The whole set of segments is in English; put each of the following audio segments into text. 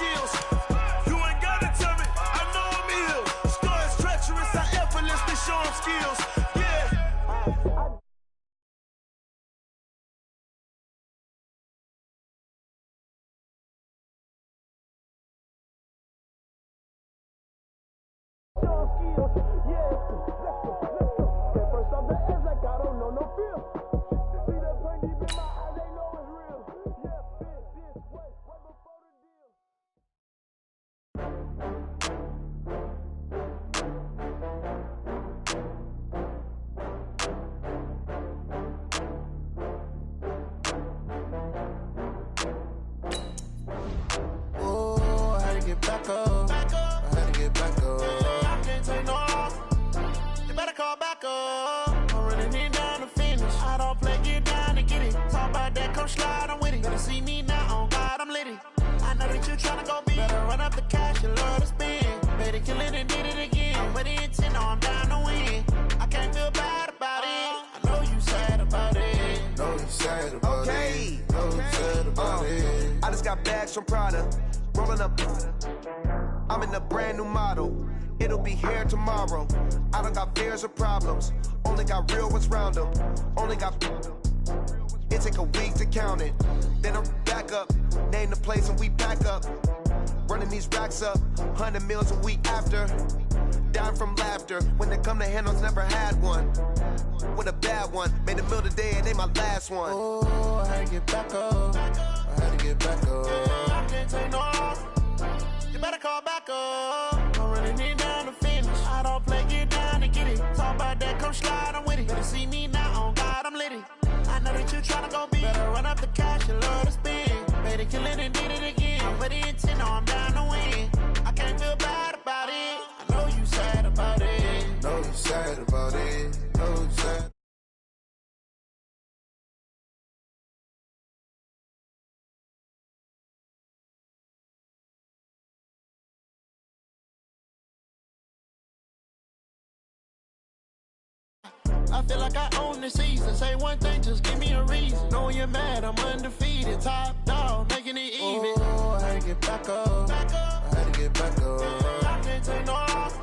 skills. You ain't gotta tell me, I know I'm ill. Score is treacherous, I effortlessly show him skills. Yeah. From Prada, rolling up. I'm in a brand new model. It'll be here tomorrow. I don't got fears or problems. Only got real ones round them. Only got. It take a week to count it. Then I'm back up. Name the place and we back up. Running these racks up. 100 meals a week after. Dying from laughter. When they come to handles, never had one. With a bad one. Made a meal today and they my last one. Oh, I had to get back up. I had to get back up. I can't take no loss. You better call back up. I'm running it down to finish. I don't play, get down and get it. Talk about that, come slide, I'm with it. Better see me now, on God, I'm litty. I know that you tryna go big. Better run up the cash, you love to spend. Better kill it and did it again. I'm with the intent, no, I'm down to win. I can't feel bad about it. I know you sad about it. Know you sad about it. Know you sad. I feel like I own the season. Say one thing, just give me a reason. Knowing you're mad, I'm undefeated. Top dog, making it even. Oh, I had to get back up. Back up. I had to get back up. I can't take no loss.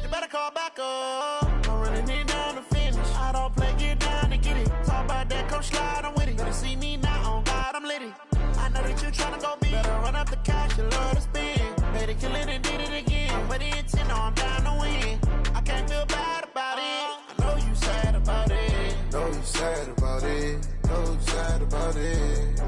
You better call back up. I'm running it down to finish. I don't play, get down and get it. Talk about that, come slide, I'm with it. Better see me now, on God, I'm litty. I know that you tryna go big. Better run up the cash, you love to spend. Better kill it and did it again. But the intent, no, I'm down to win. I can't feel bad about it. I know you sad about it. Know you sad about it. Know you sad about it.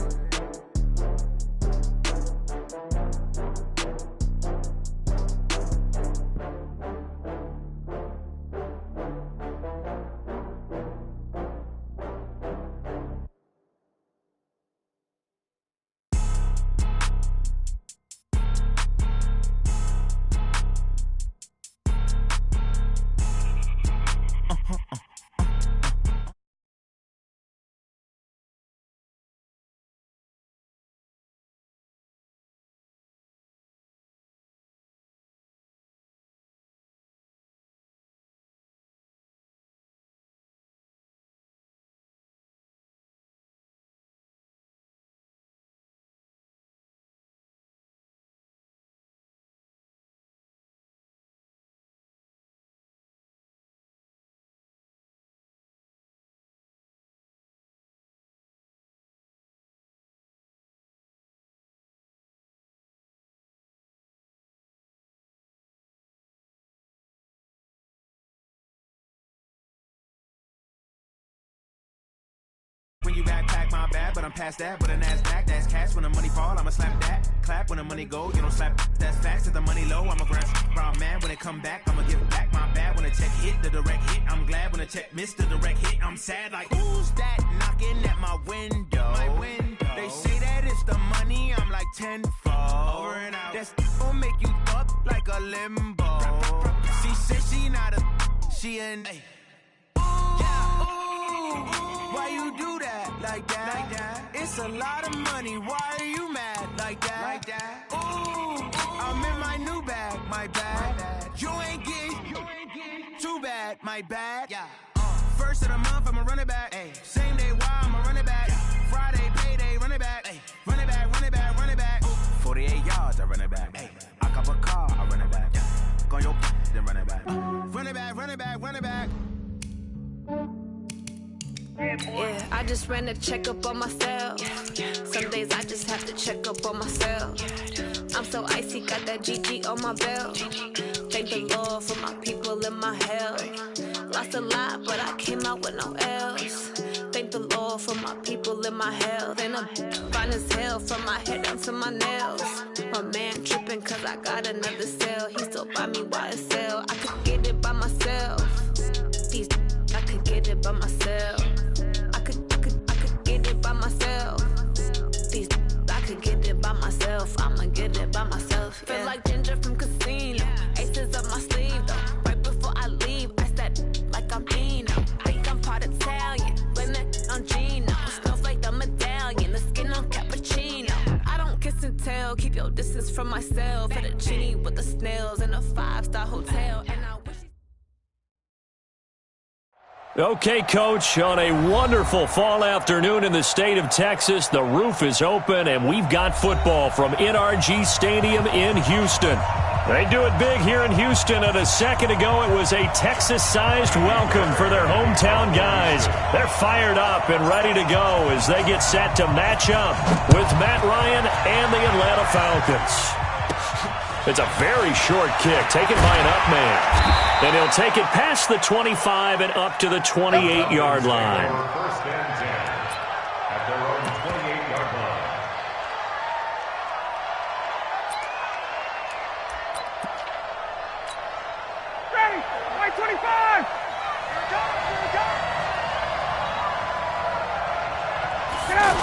When you backpack, my bad, but I'm past that. But a NASDAQ, that's cash. When the money fall, I'ma slap that. Clap when the money go, you don't slap. That's facts. If the money low, I'ma grab. Brown man, when it come back, I'ma give back. My bad when the check hit, the direct hit. I'm glad when the check missed the direct hit. I'm sad like, who's that knocking at my window? My window. They say that it's the money, I'm like tenfold. Over and out. That's gon' make you up like a limbo. She said she not a, she an. Hey. Why you do that like that? Like that? It's a lot of money. Why are you mad like that? Like that? Ooh, I'm in my new bag. My bad. You ain't get too bad. My bad. Yeah. First of the month, I'ma run it back. Ay. Same day, why I'ma run it back. Yeah. Friday, payday, run it back. Ay. Run it back, run it back, run it back. Ooh. 48 yards, I run it back. Hey, I cop a car, I run it back. Go your then run it back. Run it back, run it back, run it back. Yeah, I just ran a checkup on myself. Some days I just have to check up on myself. I'm so icy, got that GG on my belt. Thank the Lord for my people and my health. Lost a lot, but I came out with no L's. Thank the Lord for my people and my health. And I'm fine as hell from my head down to my nails. My man tripping cause I got another cell. He still buy me YSL. I could get it by myself. These I could get it by myself. I could get it by myself. These I could get it by myself. I'ma get it by myself. Yeah. Feel like Ginger from Casino. Aces up my sleeve though. Right before I leave, I said like I'm Dino. Think I'm part Italian. Blame it on Gino. Smells like the medallion. The skin on cappuccino. I don't kiss and tell. Keep your distance from myself. At a genie with the snails in a 5-star hotel. And I wish. Okay, Coach, on a wonderful fall afternoon in the state of Texas, the roof is open, and we've got football from NRG Stadium in Houston. They do it big here in Houston, and a second ago it was a Texas-sized welcome for their hometown guys. They're fired up and ready to go as they get set to match up with Matt Ryan and the Atlanta Falcons. It's a very short kick taken by an up man. And he'll take it past the 25 and up to the 28-yard line. First and 10 at their own 28-yard line. Ready, white 25. Get up.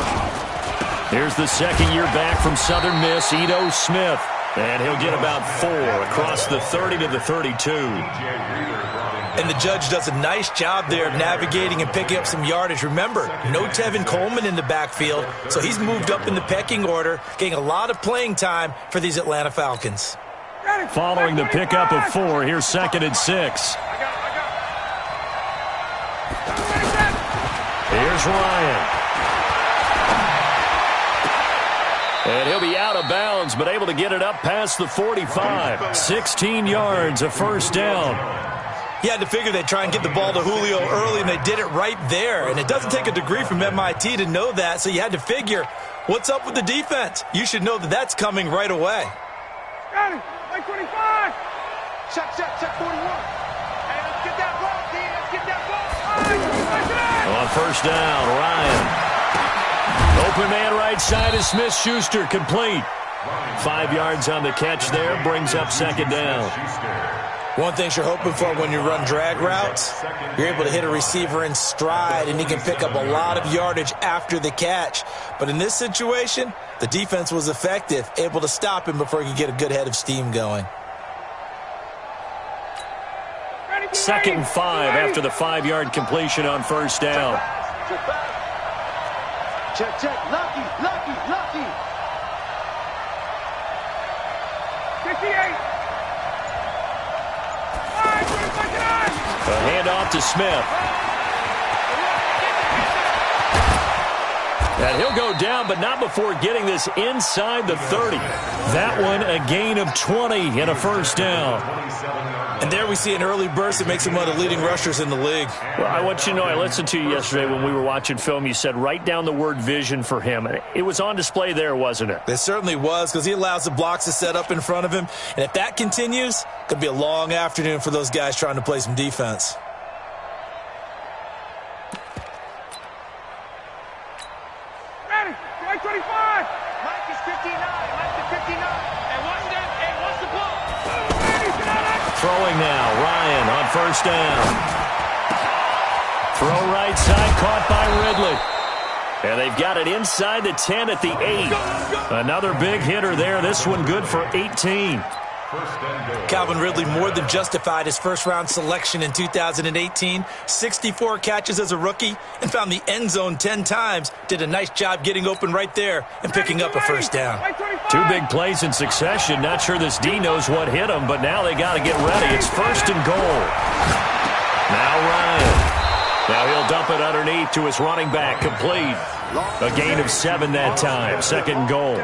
Here's the second year back from Southern Miss, Ito Smith. And he'll get about 4 across the 30 to the 32. And the judge does a nice job there of navigating and picking up some yardage. Remember, no Tevin Coleman in the backfield, so he's moved up in the pecking order, getting a lot of playing time for these Atlanta Falcons. Following the pickup of 4, here's 2nd and 6. Here's Ryan. And he'll be out of bounds, but able to get it up past the 45. 16 yards, a first down. You had to figure they'd try and get the ball to Julio early, and they did it right there. And it doesn't take a degree from MIT to know that, so you had to figure, what's up with the defense? You should know that that's coming right away. Got it, like 25. Check 41. Hey, let's get that ball, D. Let's get that ball. On first down, Ryan. Open man right side is Smith-Schuster, complete. 5 yards on the catch there, brings up 2nd down. One thing you're hoping for when you run drag routes, you're able to hit a receiver in stride, and he can pick up a lot of yardage after the catch. But in this situation, the defense was effective, able to stop him before he could get a good head of steam going. 2nd and 5 after the 5-yard completion on first down. Check. Lucky. 58. A handoff to Smith. And he'll go down, but not before getting this inside the 30. That one a gain of 20 and a first down. And there we see an early burst that makes him one of the leading rushers in the league. Well, I want you to know, I listened to you yesterday when we were watching film. You said write down the word vision for him. It was on display there, wasn't it? It certainly was, because he allows the blocks to set up in front of him. And if that continues, it could be a long afternoon for those guys trying to play some defense. Ready, white 25. Mike is 59. And what's that? And what's the ball? Throwing now, Ryan on first down. Throw right side, caught by Ridley. And they've got it inside the 10 at the 8. Another big hitter there. This one good for 18. Calvin Ridley more than justified his first-round selection in 2018. 64 catches as a rookie and found the end zone 10 times. Did a nice job getting open right there and picking up a first down. 2 big plays in succession. Not sure this D knows what hit him, but now they got to get ready. It's 1st and goal. Now Ryan. Now he'll dump it underneath to his running back, complete. A gain of 7 that time. Second and goal.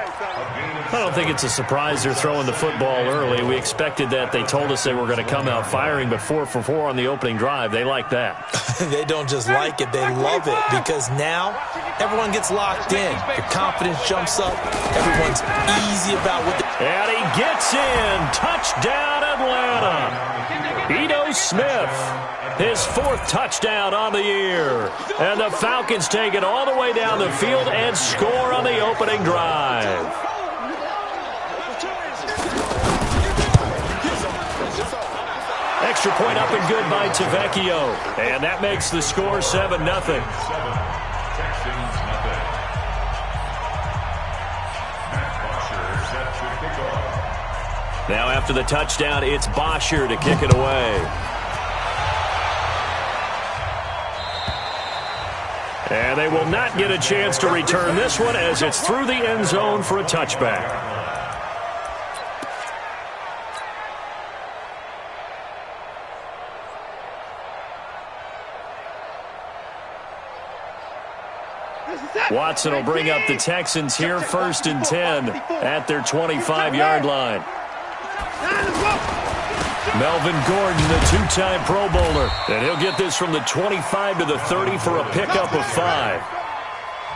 I don't think it's a surprise they're throwing the football early. We expected that. They told us they were going to come out firing, but 4 for 4 on the opening drive. They like that. They don't just like it, they love it, because now everyone gets locked in. Your confidence jumps up. Everyone's easy about what And he gets in. Touchdown, Atlanta. Ito Smith, his 4th touchdown on the year. And the Falcons take it all the way down the field and score on the opening drive. Extra point up and good by Tavecchio. And that makes the score 7-0. Now after the touchdown, it's Bosher to kick it away. And they will not get a chance to return this one as it's through the end zone for a touchback. Watson will bring up the Texans here, 1st and 10 at their 25-yard line. Melvin Gordon, the 2-time Pro Bowler. And he'll get this from the 25 to the 30 for a pickup of 5.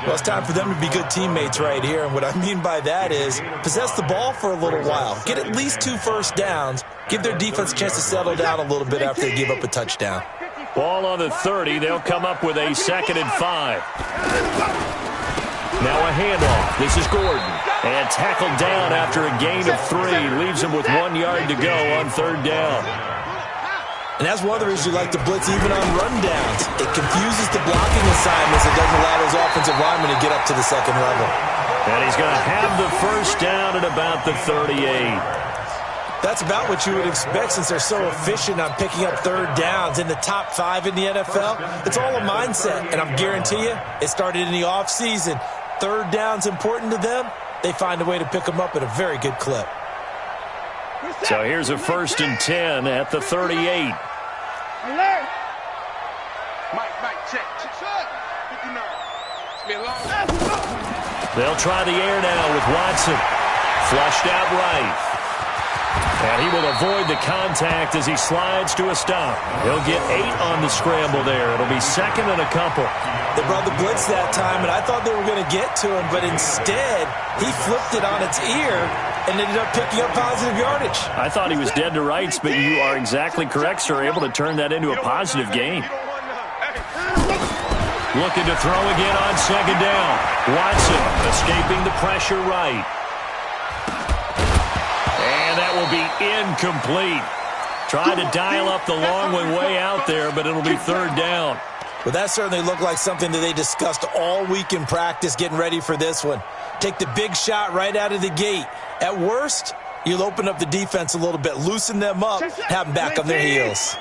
Well, it's time for them to be good teammates right here. And what I mean by that is possess the ball for a little while. Get at least 2 first downs. Give their defense a chance to settle down a little bit after they give up a touchdown. Ball on the 30. They'll come up with a 2nd and 5. Now a handoff. This is Gordon. And tackled down after a gain of 3. Leaves him with 1 yard to go on 3rd down. And that's one of the reasons you like to blitz even on rundowns. It confuses the blocking assignments. It doesn't allow those offensive linemen to get up to the 2nd level. And he's going to have the 1st down at about the 38. That's about what you would expect since they're so efficient on picking up 3rd downs in the top 5 in the NFL. It's all a mindset, and I'm guarantee you it started in the offseason. 3rd down's important to them. They find a way to pick them up at a very good clip. So here's a 1st and 10 at the 38. Mike, check. 59. It's been long. They'll try the air now with Watson. Flushed out right. And he will avoid the contact as he slides to a stop. He'll get 8 on the scramble there. It'll be 2nd and a couple. They brought the blitz that time, and I thought they were going to get to him, but instead he flipped it on its ear and ended up picking up positive yardage. I thought he was dead to rights, but you are exactly correct, sir. Able to turn that into a positive gain. Looking to throw again on 2nd down. Watson escaping the pressure right. And that will be incomplete. Try to dial up the long one way out there, but it'll be 3rd down. Well, that certainly looked like something that they discussed all week in practice getting ready for this one. Take the big shot right out of the gate. At worst, you'll open up the defense a little bit, loosen them up, have them back on their heels.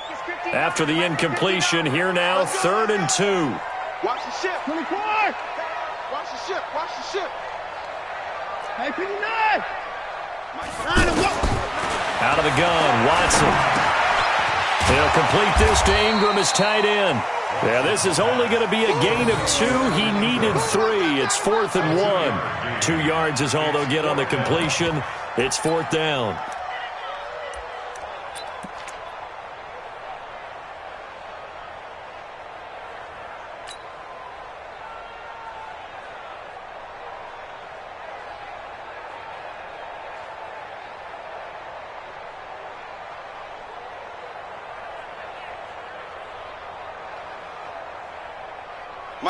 After the incompletion, here now, 3rd and 2. Watch the ship. 24. Watch the ship. Watch the ship. Hey, 59. Out of the gun, Watson. He'll complete this to Ingram as tight end. Yeah, this is only going to be a gain of 2. He needed 3. It's 4th and 1. 2 yards is all they'll get on the completion. It's 4th down.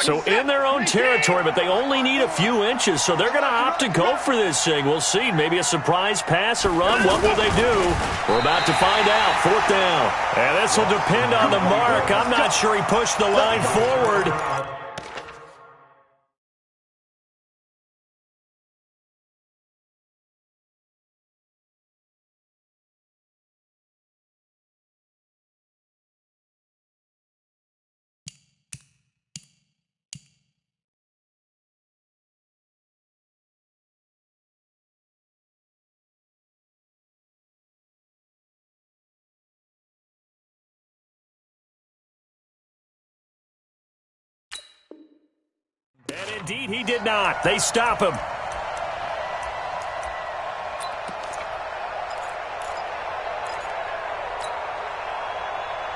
So in their own territory, but they only need a few inches, so they're going to opt to go for this thing. We'll see. Maybe a surprise pass or run. What will they do? We're about to find out. 4th down. And this will depend on the mark. I'm not sure he pushed the line forward. Indeed, he did not. They stop him.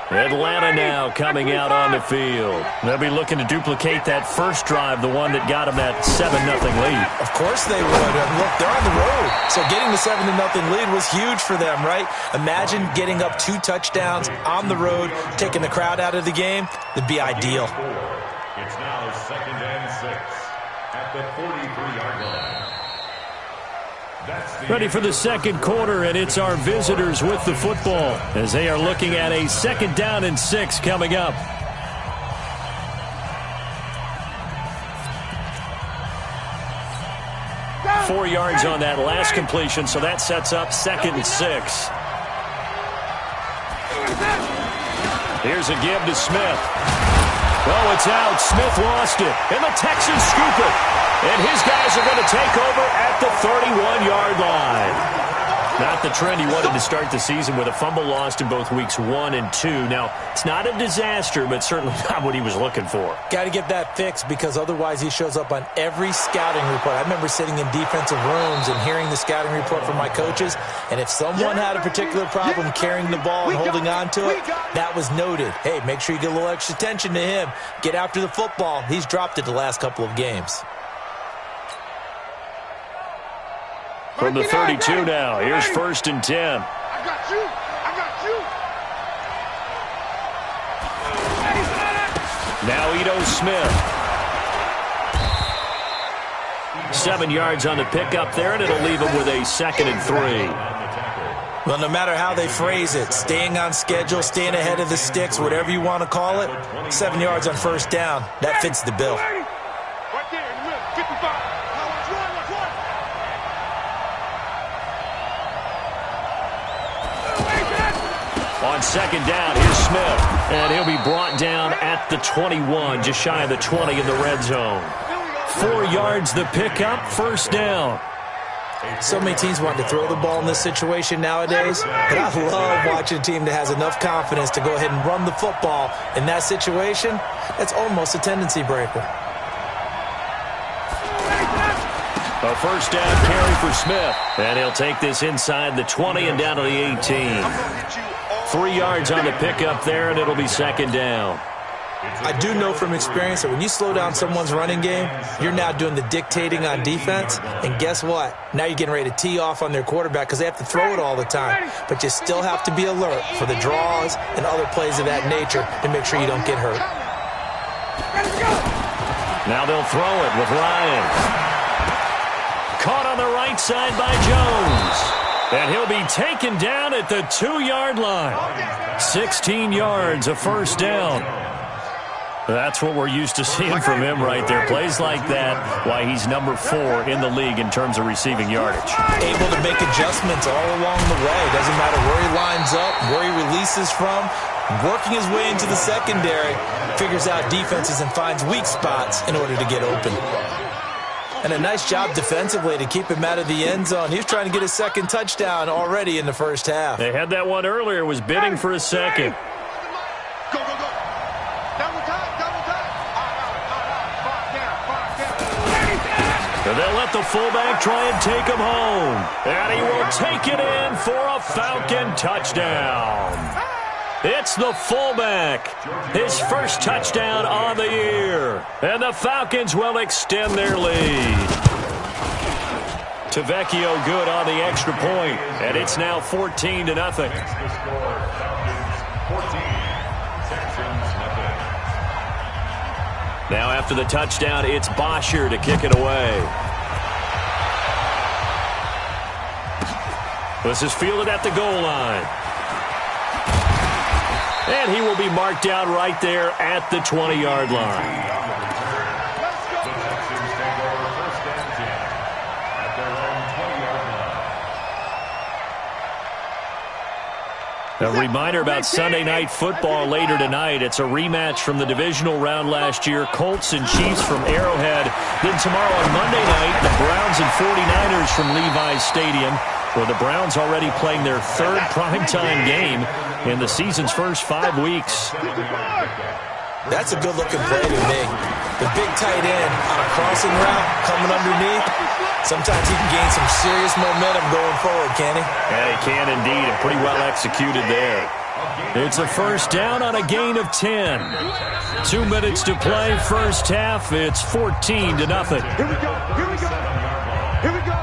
Atlanta now coming out on the field. They'll be looking to duplicate that first drive, the one that got them that 7-0 lead. Of course they would. Look, they're on the road. So getting the 7-0 lead was huge for them, right? Imagine getting up 2 touchdowns on the road, taking the crowd out of the game. It'd be ideal. It's now 2nd and 6 at the 43-yard line. Ready for the second quarter, and it's our visitors with the football as they are looking at a 2nd down and 6 coming up. Go! 4 yards on that last completion, so that sets up 2nd and 6. Here's a give to Smith. Oh, it's out. Smith lost it, and the Texans scoop it. And his guys are going to take over at the 31-yard line. Not the trend he wanted to start the season with a fumble lost in both weeks 1 and 2. Now, it's not a disaster, but certainly not what he was looking for. Got to get that fixed because otherwise he shows up on every scouting report. I remember sitting in defensive rooms and hearing the scouting report from my coaches, and if someone had a particular problem carrying the ball and holding on to it, that was noted. Hey, make sure you get a little extra attention to him. Get after the football. He's dropped it the last couple of games. From the 32 now, here's 1st and 10. I got you. I got you. Now Ito Smith. 7 yards on the pickup there, and it'll leave him with a 2nd and 3. Well, no matter how they phrase it, staying on schedule, staying ahead of the sticks, whatever you want to call it, 7 yards on 1st down, that fits the bill. Right there in the middle, 55. On 2nd down, here's Smith. And he'll be brought down at the 21, just shy of the 20 in the red zone. 4 yards the pickup, 1st down. So many teams want to throw the ball in this situation nowadays, but I love watching a team that has enough confidence to go ahead and run the football. In that situation, that's almost a tendency breaker. A 1st down carry for Smith. And he'll take this inside the 20 and down to the 18. 3 yards on the pickup there, and it'll be 2nd down. I do know from experience that when you slow down someone's running game, you're now doing the dictating on defense. And guess what? Now you're getting ready to tee off on their quarterback because they have to throw it all the time. But you still have to be alert for the draws and other plays of that nature to make sure you don't get hurt. Now they'll throw it with Ryan. Caught on the right side by Jones. And he'll be taken down at the 2-yard line. 16 yards, a 1st down. That's what we're used to seeing from him right there. Plays like that, why he's number 4 in the league in terms of receiving yardage. Able to make adjustments all along the way. Doesn't matter where he lines up, where he releases from. Working his way into the secondary, figures out defenses and finds weak spots in order to get open. And a nice job defensively to keep him out of the end zone. He was trying to get his 2nd touchdown already in the 1st half. They had that one earlier, was bidding for a 2nd. Go, go, go. Double time. And they'll let the fullback try and take him home. And he will take it in for a Falcon touchdown. It's the fullback. His 1st touchdown on the year. And the Falcons will extend their lead. Tavecchio good on the extra point. And it's now 14-0. Now after the touchdown, it's Bosher to kick it away. This is fielded at the goal line. And he will be marked down right there at the 20-yard line. A reminder about Sunday Night Football later tonight. It's a rematch from the divisional round last year. Colts and Chiefs from Arrowhead. Then tomorrow on Monday night, the Browns and 49ers from Levi's Stadium, where the Browns already playing their 3rd primetime game in the season's first 5 weeks. That's a good-looking play to me. The big tight end on a crossing route coming underneath, sometimes he can gain some serious momentum going forward, can he? Yeah, he can indeed, and pretty well executed there. It's a first down on a gain of 10. 2 minutes to play, first half. It's 14-0. Here we go. Here we go. Here we go.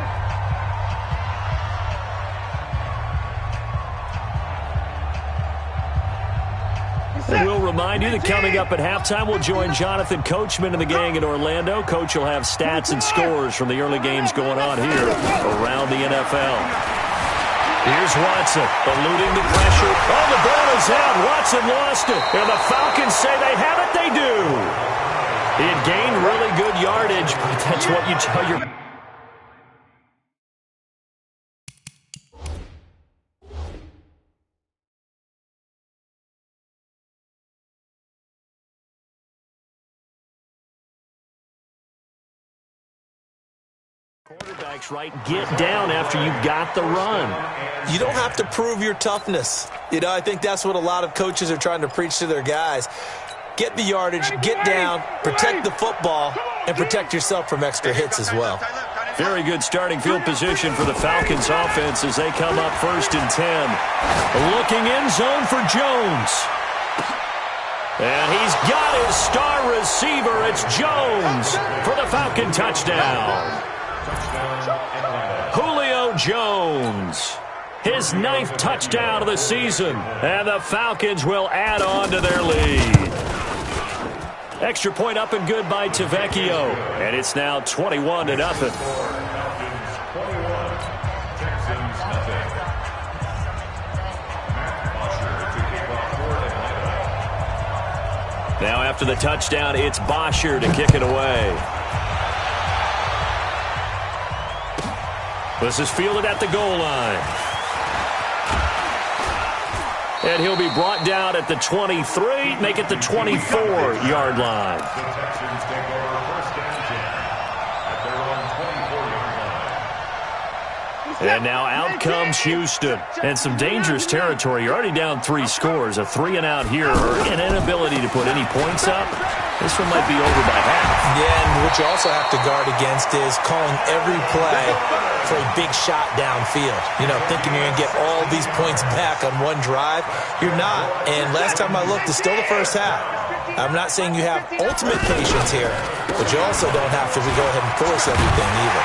And we'll remind you that coming up at halftime, we'll join Jonathan Coachman and the gang in Orlando. Coach will have stats and scores from the early games going on here around the NFL. Here's Watson, eluding the pressure. Oh, the ball is out. Watson lost it. And the Falcons say they have it. They do. He had gained really good yardage, but that's what you tell your... Quarterbacks, right, get down after you got the run. You don't have to prove your toughness. You know, I think that's what a lot of coaches are trying to preach to their guys. Get the yardage, get down, protect the football, and protect yourself from extra hits as well. Very good starting field position for the Falcons offense as they come up 1st and 10. Looking end zone for Jones. And he's got his star receiver. It's Jones for the Falcon touchdown. Julio Jones, his 9th touchdown of the season, and the Falcons will add on to their lead. Extra point up and good by Tavecchio, and it's now 21-0. Now after the touchdown, it's Bosher to kick it away. This is fielded at the goal line. And he'll be brought down at the 23, make it the 24-yard line. The Texans take over 1st and 10 at their own 24-yard line. And now out comes Houston. And some dangerous territory. You're already down 3 scores. A 3-and-out here, or an inability to put any points up. This one might be over by half. Yeah, and what you also have to guard against is calling every play for a big shot downfield. You know, thinking you're going to get all these points back on one drive. You're not. And last time I looked, it's still the first half. I'm not saying you have ultimate patience here, but you also don't have to go ahead and force everything either.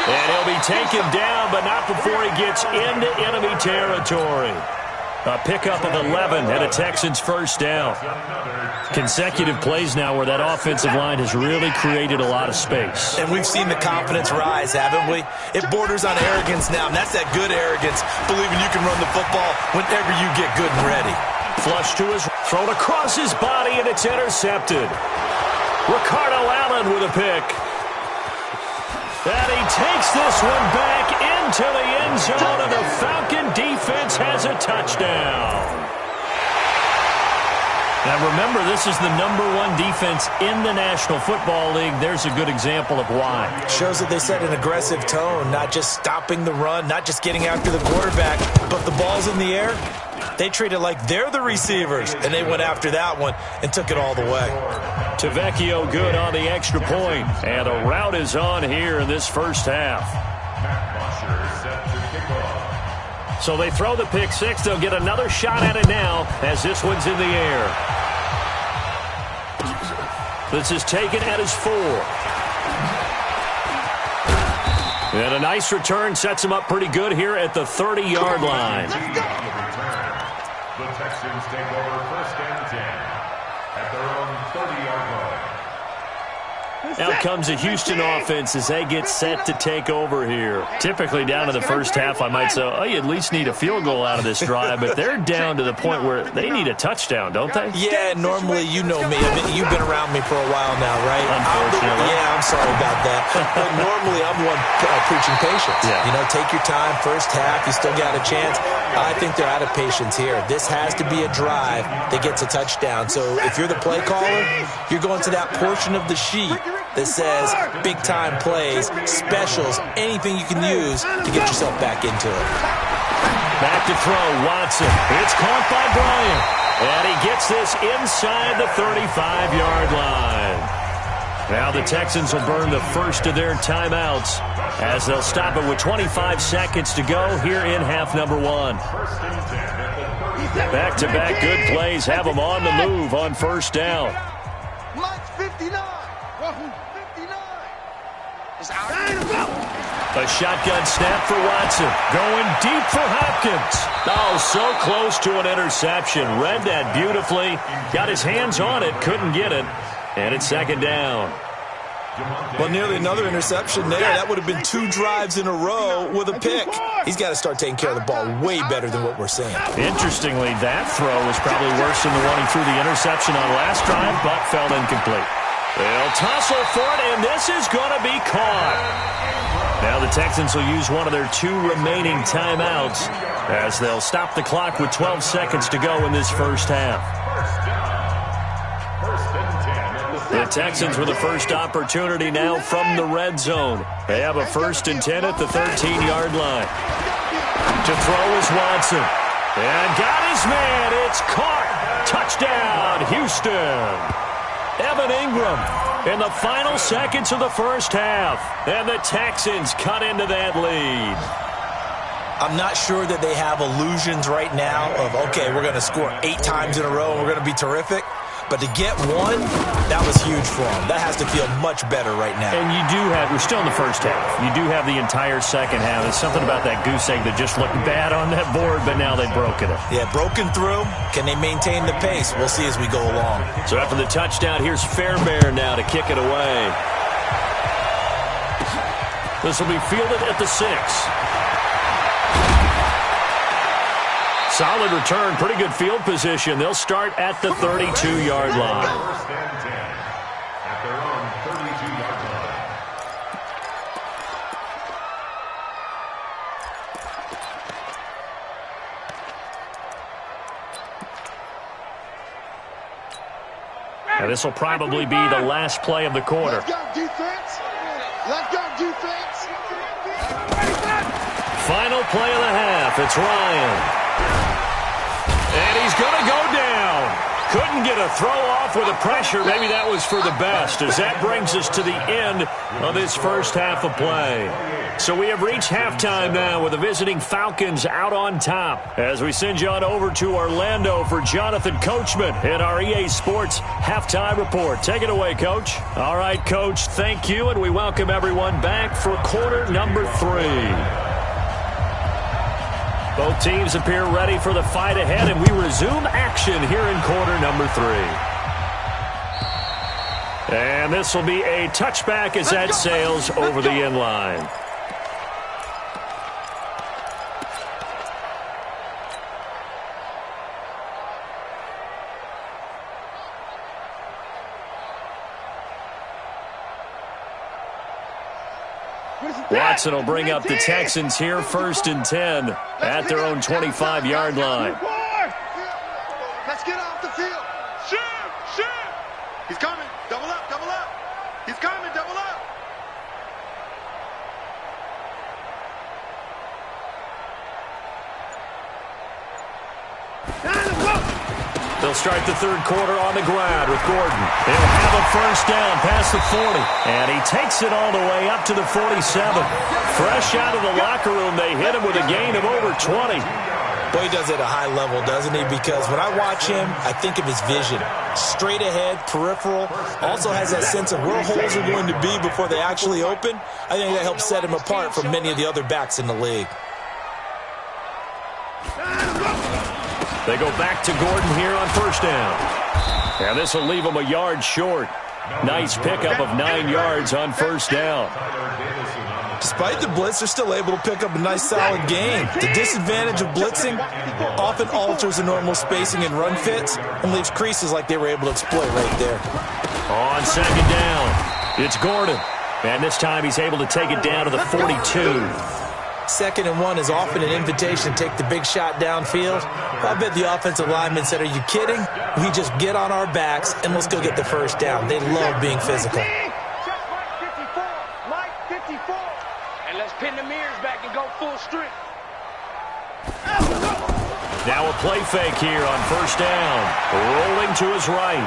And he'll be taken down, but not before he gets into enemy territory. A pickup of 11 and a Texans first down. Consecutive plays now where that offensive line has really created a lot of space. And we've seen the confidence rise, haven't we? It borders on arrogance now, and that's that good arrogance, believing you can run the football whenever you get good and ready. Flush to his, thrown across his body, and it's intercepted. Ricardo Allen with a pick. And he takes this one back into the end zone, and the Falcon defense has a touchdown. Now remember, this is the #1 defense in the National Football League. There's a good example of why. Shows that they set an aggressive tone, not just stopping the run, not just getting after the quarterback, but the ball's in the air. They treat it like they're the receivers, and they went after that one and took it all the way. Tavecchio good on the extra point, and the route is on here in this first half. So they throw the pick six. They'll get another shot at it now as this one's in the air. This is taken at his 4. And a nice return sets him up pretty good here at the 30-yard line. The Texans take over 1st and 10 at their own 30-yard line. Out comes a Houston offense as they get set to take over here. Typically down to the first half, I might say, oh, you at least need a field goal out of this drive, but they're down to the point where they need a touchdown, don't they? Yeah, normally, you know me. I mean, you've been around me for a while now, right? Unfortunately. I'm sorry about that. But normally, I'm one preaching patience. Yeah. You know, take your time, first half, you still got a chance. I think they're out of patience here. This has to be a drive that gets a touchdown. So if you're the play caller, you're going to that portion of the sheet that says big-time plays, specials, anything you can use to get yourself back into it. Back to throw, Watson. It's caught by Bryant. And he gets this inside the 35-yard line. Now the Texans will burn the first of their timeouts as they'll stop it with 25 seconds to go here in half number one. Back-to-back good plays have them on the move on first down. Mike's 59. 59. A shotgun snap for Watson. Going deep for Hopkins. Oh, so close to an interception. Read that beautifully. Got his hands on it. Couldn't get it. And it's second down. Well, nearly another interception there. That would have been 2 drives in a row with a pick. He's got to start taking care of the ball way better than what we're seeing. Interestingly, that throw was probably worse than the one he threw the interception on last drive, but fell incomplete. They'll tussle for it, and this is going to be caught. Now the Texans will use one of their 2 remaining timeouts as they'll stop the clock with 12 seconds to go in this first half. The Texans with the first opportunity now from the red zone. They have a 1st and 10 at the 13-yard line. To throw is Watson. And got his man. It's caught. Touchdown, Houston. Evan Ingram in the final seconds of the first half. And the Texans cut into that lead. I'm not sure that they have illusions right now of, okay, we're going to score 8 times in a row and we're going to be terrific. But to get one, that was huge for them. That has to feel much better right now. And you do have, we're still in the first half. You do have the entire second half. There's something about that goose egg that just looked bad on that board, but now they've broken it. Yeah, broken through. Can they maintain the pace? We'll see as we go along. So after the touchdown, here's Fairbairn now to kick it away. This will be fielded at the 6. Solid return, pretty good field position. They'll start at the 32-yard line. First and 10 at their own 32-yard line. Now this will probably be the last play of the quarter. Let's go, defense. Let's go, defense. Final play of the half. It's Ryan. And he's going to go down. Couldn't get a throw off with the pressure. Maybe that was for the best, as that brings us to the end of this first half of play. So we have reached halftime now with the visiting Falcons out on top. As we send you on over to Orlando for Jonathan Coachman in our EA Sports Halftime Report. Take it away, Coach. All right, Coach, thank you, and we welcome everyone back for quarter number 3. Both teams appear ready for the fight ahead, and we resume action here in quarter number 3. And this will be a touchback as that sails over the end line. Watson will bring up the Texans here, 1st and 10 at their own 25-yard line. Let's get off the field. Shoot, shoot. He's coming. Double up, double up. He's coming, double up. They'll start the third quarter on the ground with Gordon. They'll have a first down past the 40. And he takes it all the way up to the 47. Fresh out of the locker room, they hit him with a gain of over 20. Boy, he does it at a high level, doesn't he? Because when I watch him, I think of his vision. Straight ahead, peripheral. Also has that sense of where holes are going to be before they actually open. I think that helps set him apart from many of the other backs in the league. They go back to Gordon here on first down. And this will leave him a yard short. Nice pickup of 9 yards on first down. Despite the blitz, they're still able to pick up a nice solid gain. The disadvantage of blitzing often alters the normal spacing and run fits and leaves creases like they were able to exploit right there. On second down, it's Gordon. And this time he's able to take it down to the 42. 2nd and 1 is often an invitation to take the big shot downfield. I bet the offensive lineman said, are you kidding? We just get on our backs and let's go get the first down. They love being physical. Mike 54. And let's pin the mirrors back and go full strength. Now a play fake here on first down. Rolling to his right.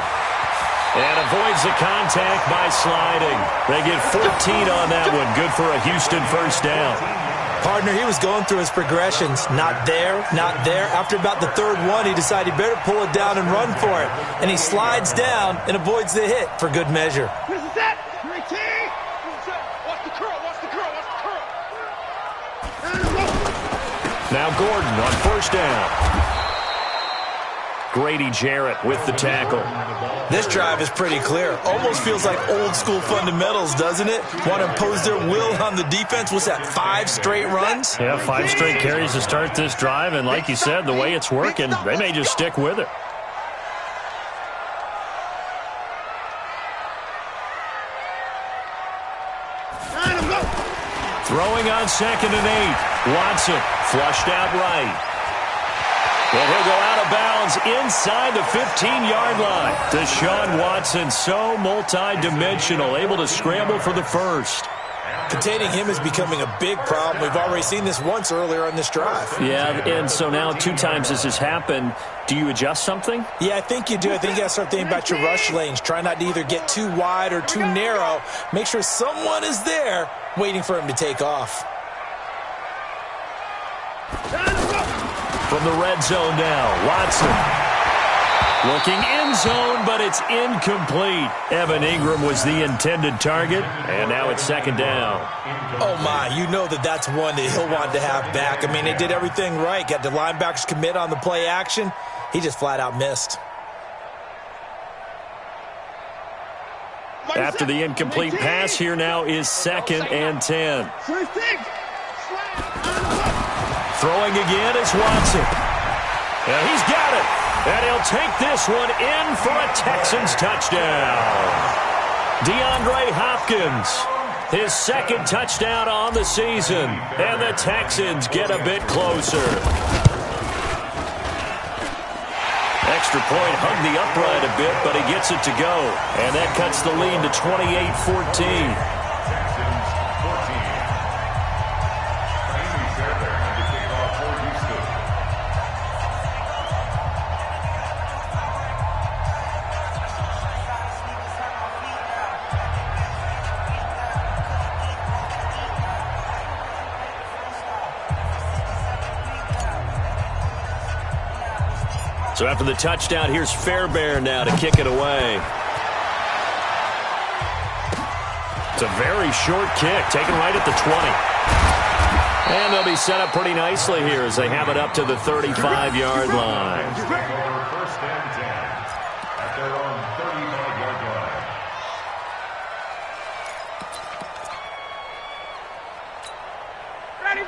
And avoids the contact by sliding. They get 14 on that one. Good for a Houston first down. Partner, he was going through his progressions. Not there, not there. After about the third one, he decided he better pull it down and run for it. And he slides down and avoids the hit for good measure. This is it. Watch the curl. Watch the curl. Watch the curl. Now Gordon on first down. Grady Jarrett with the tackle. This drive is pretty clear. Almost feels like old school fundamentals, doesn't it? Want to impose their will on the defense. What's that, 5 straight runs? Yeah, 5 straight carries to start this drive. And like you said, the way it's working, they may just stick with it. Throwing on 2nd and 8. Watson flushed out right. And he'll go out of bounds inside the 15-yard line. Deshaun Watson, so multi-dimensional, able to scramble for the first. Containing him is becoming a big problem. We've already seen this once earlier on this drive. Yeah, and so now 2 times this has happened. Do you adjust something? Yeah, I think you do. I think you got to start thinking about your rush lanes. Try not to either get too wide or too narrow. Make sure someone is there waiting for him to take off. From the red zone now, Watson. Looking end zone, but it's incomplete. Evan Ingram was the intended target, and now it's 2nd down. Oh, my, you know that's one that he'll want to have back. I mean, they did everything right. Got the linebackers commit on the play action. He just flat out missed. After the incomplete pass, here now is 2nd and 10. Throwing again is Watson. And he's got it. And he'll take this one in for a Texans touchdown. DeAndre Hopkins, his 2nd touchdown on the season. And the Texans get a bit closer. Extra point hugged the upright a bit, but he gets it to go. And that cuts the lead to 28-14. So after the touchdown, here's Fairbairn now to kick it away. It's a very short kick, taken right at the 20. And they'll be set up pretty nicely here as they have it up to the 35-yard line. First and 10 at their own 35-yard line.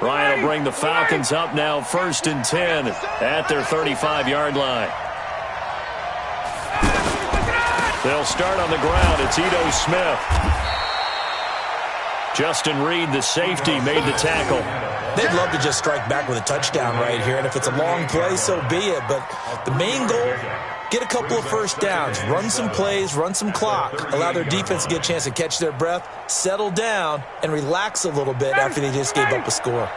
Ryan will bring the Falcons up now 1st and 10 at their 35-yard line. They'll start on the ground. It's Ito Smith. Justin Reed, the safety, made the tackle. They'd love to just strike back with a touchdown right here, and if it's a long play, so be it. But the main goal, get a couple of first downs, run some plays, run some clock, allow their defense to get a chance to catch their breath, settle down, and relax a little bit after they just gave up a score.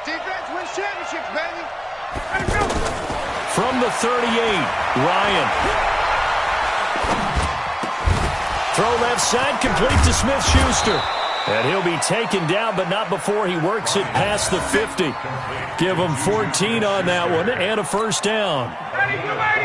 Defense wins championships, baby. From the 38, Ryan. Throw left side, complete to Smith-Schuster. And he'll be taken down, but not before he works it past the 50. Give him 14 on that one and a first down.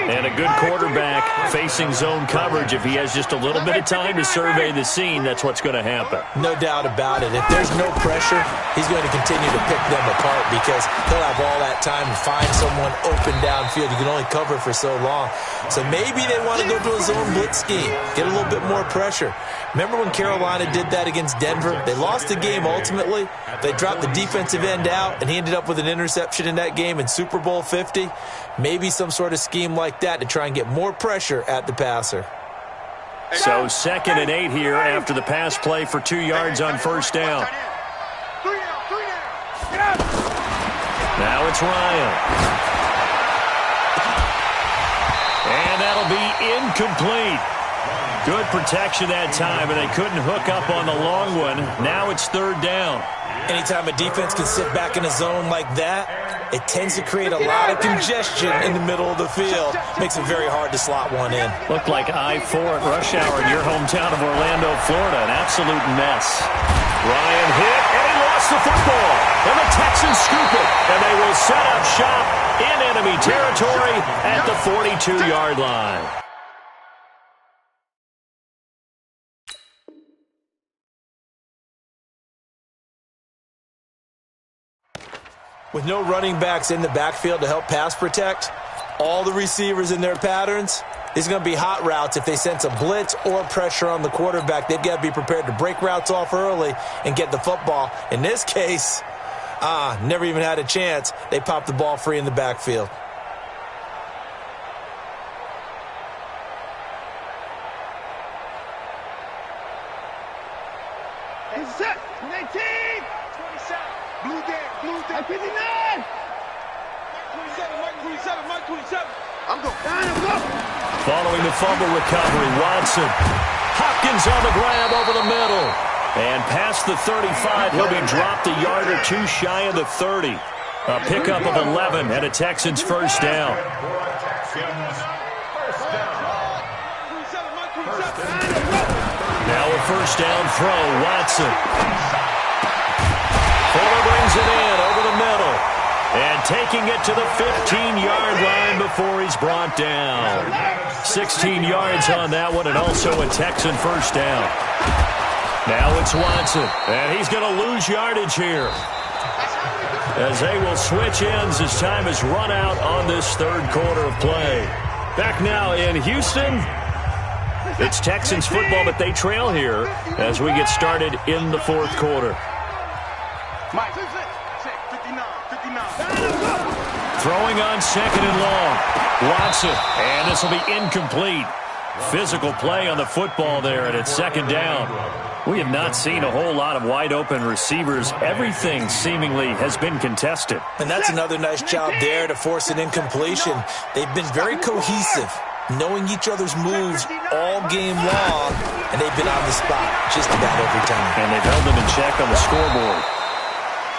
And a good quarterback facing zone coverage. If he has just a little bit of time to survey the scene, that's what's going to happen. No doubt about it. If there's no pressure, he's going to continue to pick them apart because he'll have all that time to find someone open downfield. You can only cover for so long. So maybe they want to go to a zone blitz scheme, get a little bit more pressure. Remember when Carolina did that against Denver? They lost the game ultimately. They dropped the defensive end out, and he ended up with an interception in that game in Super Bowl 50. Maybe some sort of scheme like that to try and get more pressure at the passer. So 2nd and 8 here after the pass play for 2 yards on first down. Now it's Ryan. And that'll be incomplete. Good protection that time, and they couldn't hook up on the long one. Now it's third down. Anytime a defense can sit back in a zone like that, it tends to create a lot of congestion in the middle of the field. Makes it very hard to slot one in. Looked like I-4 at rush hour in your hometown of Orlando, Florida. An absolute mess. Ryan hit, and he lost the football. And the Texans scoop it, and they will set up shop in enemy territory at the 42-yard line. With no running backs in the backfield to help pass protect, all the receivers in their patterns, it's going to be hot routes. If they sense a blitz or pressure on the quarterback, they've got to be prepared to break routes off early and get the football. In this case, never even had a chance. They popped the ball free in the backfield. It's set. 19. 27. Blue there. Blue there. 59. Mike 27. Mike 27. I'm going. Following the fumble recovery, Watson. Hopkins on the grab over the middle. And past the 35, he'll be dropped a yard or two shy of the 30. A pickup of 11 and a Texans first down. Now a first down throw, Watson. Fuller brings it in over the middle. And taking it to the 15-yard line before he's brought down. 16 yards on that one, and also a Texan first down. Now it's Watson, and he's going to lose yardage here, as they will switch ends as time has run out on this third quarter of play. Back now in Houston, it's Texans football, but they trail here as we get started in the fourth quarter. Throwing on second and long. Watson, and this will be incomplete. Physical play on the football there, and it's second down. We have not seen a whole lot of wide-open receivers. Everything seemingly has been contested. And that's another nice job there to force an incompletion. They've been very cohesive, knowing each other's moves all game long, and they've been on the spot just about every time. And they've held them in check on the scoreboard.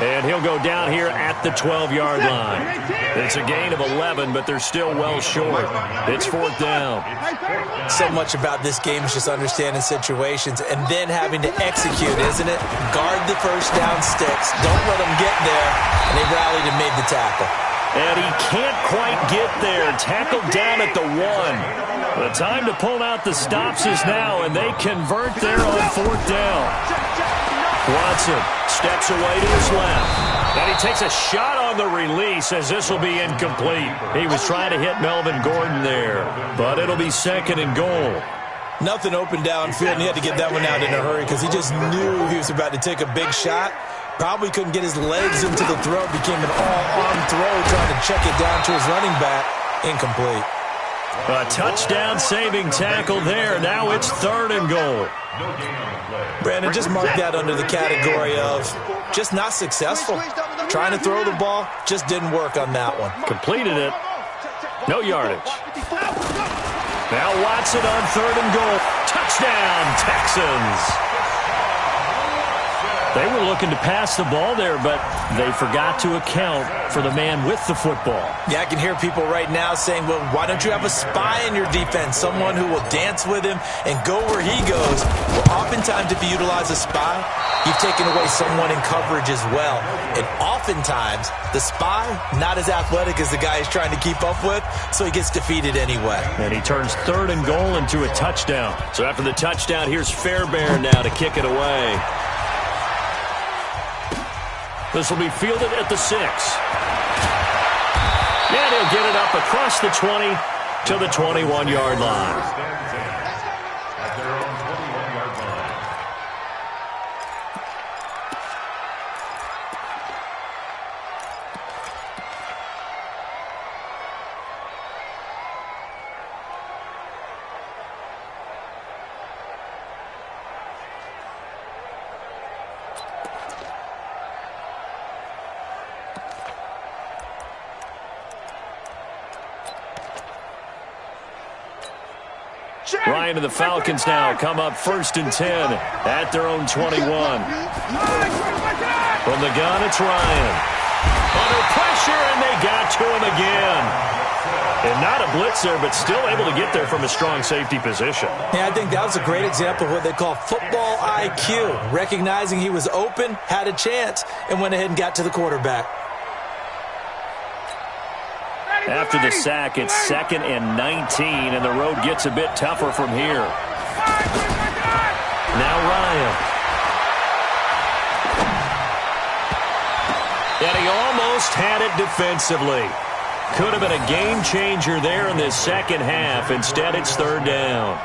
And he'll go down here at the 12-yard line. It's a gain of 11, but they're still well short. It's fourth down. So much about this game is just understanding situations and then having to execute, isn't it? Guard the first down sticks. Don't let them get there. And they rallied and made the tackle. And he can't quite get there. Tackled down at the 1. The time to pull out the stops is now, and they convert there on fourth down. Watson steps away to his left. And he takes a shot on the release as this will be incomplete. He was trying to hit Melvin Gordon there, but it'll be second and goal. Nothing open downfield, and he had to get that one out in a hurry because he just knew he was about to take a big shot. Probably couldn't get his legs into the throw. Became an all-arm throw trying to check it down to his running back. Incomplete. A touchdown-saving tackle there. Now it's third and goal. Brandon, just mark that under the category of just not successful. Trying to throw the ball, just didn't work on that one. Completed it. No yardage. Now Watson on third and goal. Touchdown, Texans. They were looking to pass the ball there, but they forgot to account for the man with the football. Yeah, I can hear people right now saying, well, why don't you have a spy in your defense, someone who will dance with him and go where he goes? Well, oftentimes if you utilize a spy, you've taken away someone in coverage as well. And oftentimes, the spy, not as athletic as the guy he's trying to keep up with, so he gets defeated anyway. And he turns third and goal into a touchdown. So after the touchdown, here's Fairbairn now to kick it away. This will be fielded at the 6. And he'll get it up across the 20 to the 21-yard line. Ryan and the Falcons now come up 1st and 10 at their own 21. From the gun, it's Ryan. Under pressure, and they got to him again. And not a blitz there, but still able to get there from a strong safety position. Yeah, I think that was a great example of what they call football IQ. Recognizing he was open, had a chance, and went ahead and got to the quarterback. After the sack, it's 2nd and 19, and the road gets a bit tougher from here. Now Ryan. And he almost had it defensively. Could have been a game changer there in this second half. Instead, it's 3rd down.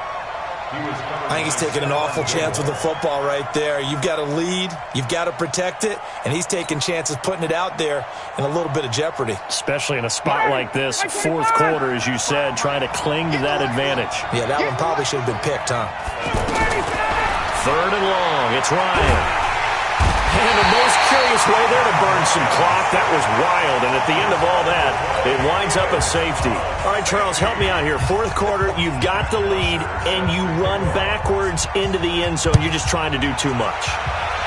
I think he's taking an awful chance with the football right there. You've got to lead, you've got to protect it, and he's taking chances putting it out there in a little bit of jeopardy. Especially in a spot like this, 4th quarter, as you said, trying to cling to that advantage. Yeah, that one probably should have been picked, huh? 3rd and long, it's Ryan. And the most curious way there to burn some clock. That was wild, and at the end of all that, it winds up a safety. All right, Charles, help me out here. 4th quarter, you've got the lead, and you run backwards into the end zone. You're just trying to do too much.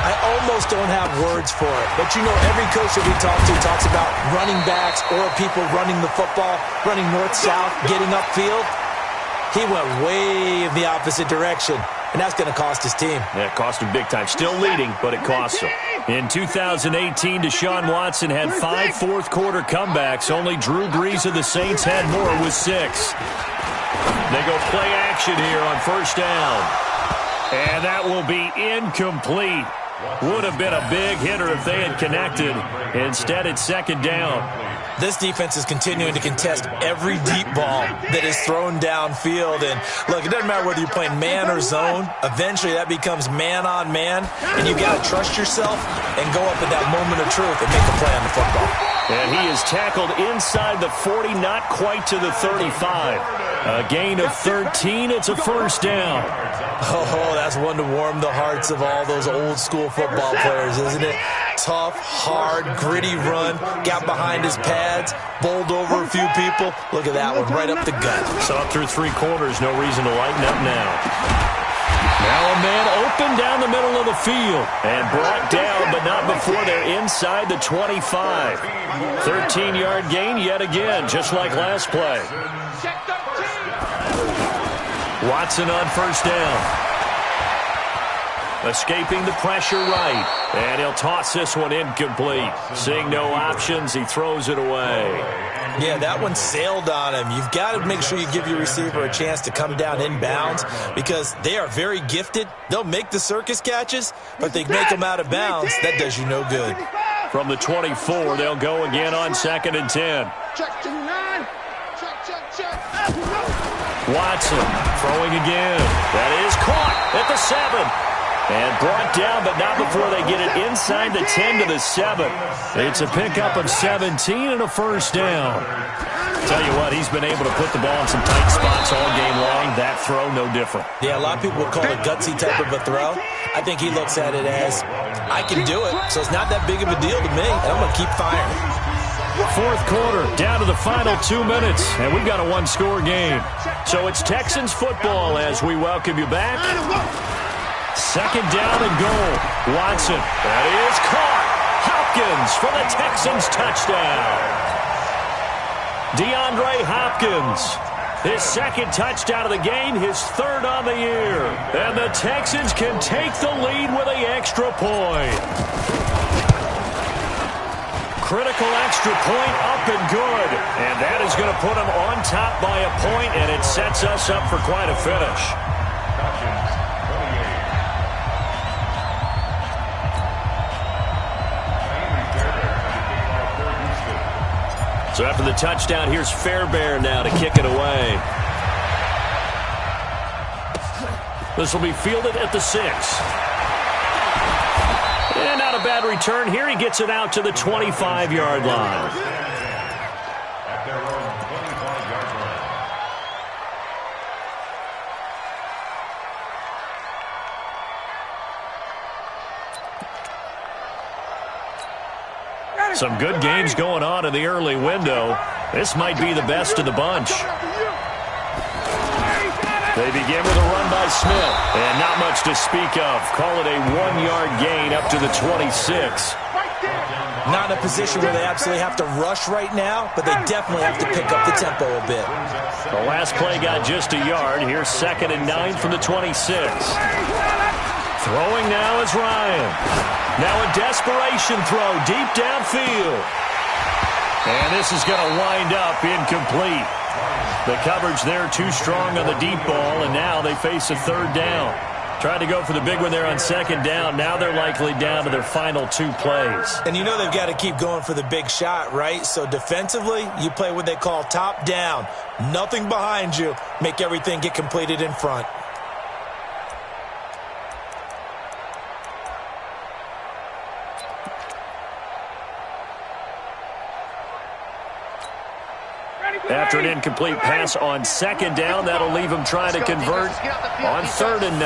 I almost don't have words for it. But, you know, every coach that we talk to talks about running backs or people running the football, running north-south, getting upfield. He went way in the opposite direction. And that's going to cost his team. Yeah, it cost him big time. Still leading, but it costs him. In 2018, Deshaun Watson had 5 4th-quarter comebacks. Only Drew Brees of the Saints had more with 6. They go play action here on 1st down. And that will be incomplete. Would have been a big hitter if they had connected. Instead, it's 2nd down. This defense is continuing to contest every deep ball that is thrown downfield. And, look, it doesn't matter whether you're playing man or zone. Eventually, that becomes man-on-man, and you've got to trust yourself and go up at that moment of truth and make a play on the football. And he is tackled inside the 40, not quite to the 35. A gain of 13. It's a 1st down. Oh, that's one to warm the hearts of all those old-school football players, isn't it? Tough, hard, gritty run, got behind his pads, bowled over a few people. Look at that one, right up the gut. So up through 3 quarters, no reason to lighten up now. Now a man open down the middle of the field and brought down, but not before they're inside the 25. 13-yard gain yet again, just like last play. Watson on 1st down. Escaping the pressure right. And he'll toss this one incomplete. Seeing no options, he throws it away. Yeah, that one sailed on him. You've got to make sure you give your receiver a chance to come down inbounds because they are very gifted. They'll make the circus catches, but if they make them out of bounds, that does you no good. From the 24, they'll go again on 2nd and 10. Check 2-9. Check. Watson throwing again. That is caught at the 7. And brought down, but not before they get it inside the 10 to the 7. It's a pickup of 17 and a 1st down. Tell you what, he's been able to put the ball in some tight spots all game long. That throw, no different. Yeah, a lot of people would call it a gutsy type of a throw. I think he looks at it as, I can do it, so it's not that big of a deal to me, and I'm going to keep firing. 4th quarter, down to the final 2 minutes, and we've got a 1-score game. So it's Texans football as we welcome you back. 2nd down and goal. Watson. That is caught. Hopkins for the Texans touchdown. DeAndre Hopkins. His 2nd touchdown of the game, his 3rd on the year. And the Texans can take the lead with an extra point. Critical extra point up and good. And that is going to put them on top by a point, and it sets us up for quite a finish. So after the touchdown, here's Fairbairn now to kick it away. This will be fielded at the 6. And not a bad return here. He gets it out to the 25-yard line. At their own 25-yard line. Some good games going on in the early window. This might be the best of the bunch. They begin with a run by Smith, and not much to speak of. Call it a 1-yard gain up to the 26. Not in a position where they absolutely have to rush right now, but they definitely have to pick up the tempo a bit. The last play got just a yard. Here's 2nd and 9 from the 26. Throwing now is Ryan. Now a desperation throw deep downfield. And this is going to wind up incomplete. The coverage there too strong on the deep ball, and now they face a 3rd down. Tried to go for the big one there on 2nd down. Now they're likely down to their final 2 plays. And you know they've got to keep going for the big shot, right? So defensively, you play what they call top down. Nothing behind you. Make everything get completed in front. After an incomplete pass on 2nd down, that'll leave him trying to convert on 3rd and 9.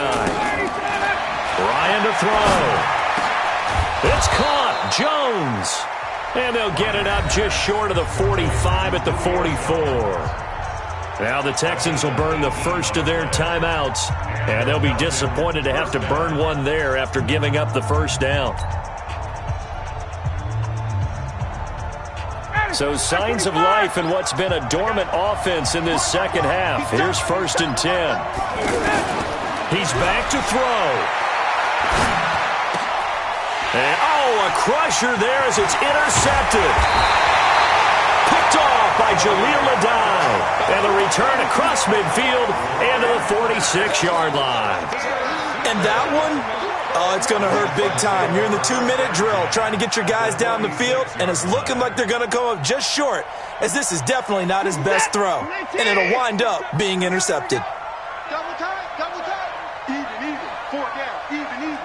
Ryan to throw. It's caught. Jones. And they'll get it up just short of the 45 at the 44. Now the Texans will burn the first of their timeouts, and they'll be disappointed to have to burn one there after giving up the 1st down. So signs of life in what's been a dormant offense in this 2nd half. Here's 1st and 10. He's back to throw. And, a crusher there as it's intercepted. Picked off by Jaleel Adai. And the return across midfield and to the 46-yard line. And that one, it's going to hurt big time. You're in the 2-minute drill trying to get your guys down the field, and it's looking like they're going to come up just short, as this is definitely not his best throw, and it'll wind up being intercepted. Double time. Even. 4 down. Even.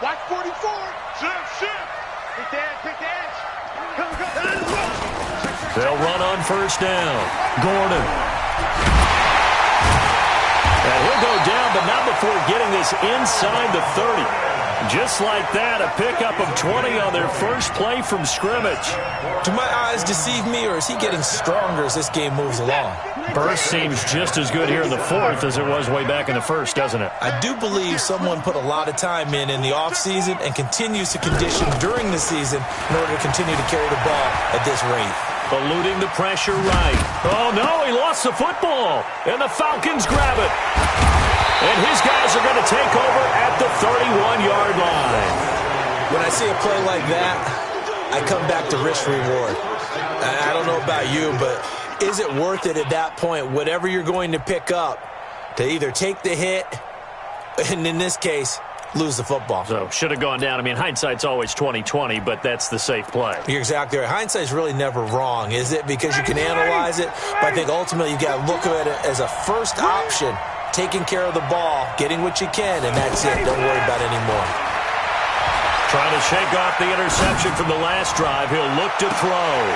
Watch 44. Shift. Pick the edge. Come. They'll run on 1st down. Gordon. And he'll go down, but not before getting this inside the 30. Just like that, a pickup of 20 on their first play from scrimmage. Do my eyes deceive me, or is he getting stronger as this game moves along? Burst seems just as good here in the 4th as it was way back in the 1st, doesn't it? I do believe someone put a lot of time in the offseason and continues to condition during the season in order to continue to carry the ball at this rate. Eluding the pressure right. Oh, no, he lost the football. And the Falcons grab it. And his guys are going to take over at the 31-yard line. When I see a play like that, I come back to risk-reward. I don't know about you, but is it worth it at that point, whatever you're going to pick up, to either take the hit, and in this case, lose the football? So, should have gone down. I mean, hindsight's always 20/20, but that's the safe play. You're exactly right. Hindsight's really never wrong, is it? Because you can analyze it, but I think ultimately you've got to look at it as a first option, taking care of the ball, getting what you can, and that's it. Don't worry about it anymore. Trying to shake off the interception from the last drive. He'll look to throw.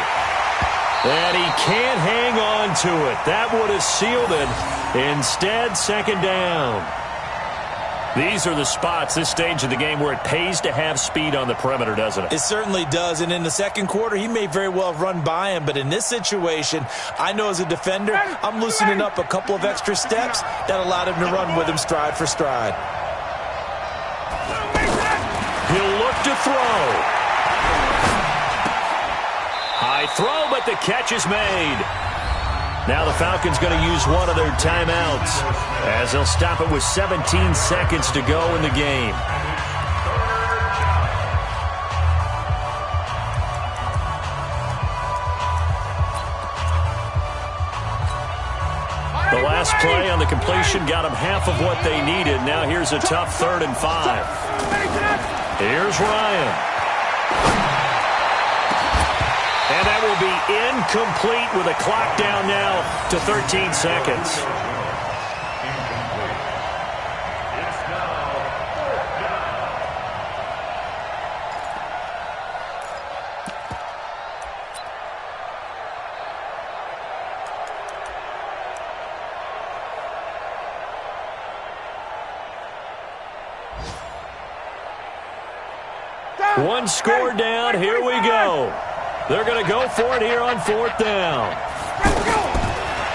And he can't hang on to it. That would have sealed it. Instead, 2nd down. These are the spots, this stage of the game, where it pays to have speed on the perimeter, doesn't it? It certainly does, and in the 2nd quarter, he may very well have run by him, but in this situation, I know as a defender, I'm loosening up a couple of extra steps that allowed him to run with him stride for stride. He'll look to throw. High throw, but the catch is made. Now the Falcons going to use one of their timeouts as they'll stop it with 17 seconds to go in the game. The last play on the completion got them half of what they needed. Now here's a tough 3rd and 5. Here's Ryan. And that will be incomplete with a clock down now to 13 seconds. One score down. Here we go. They're going to go for it here on 4th down.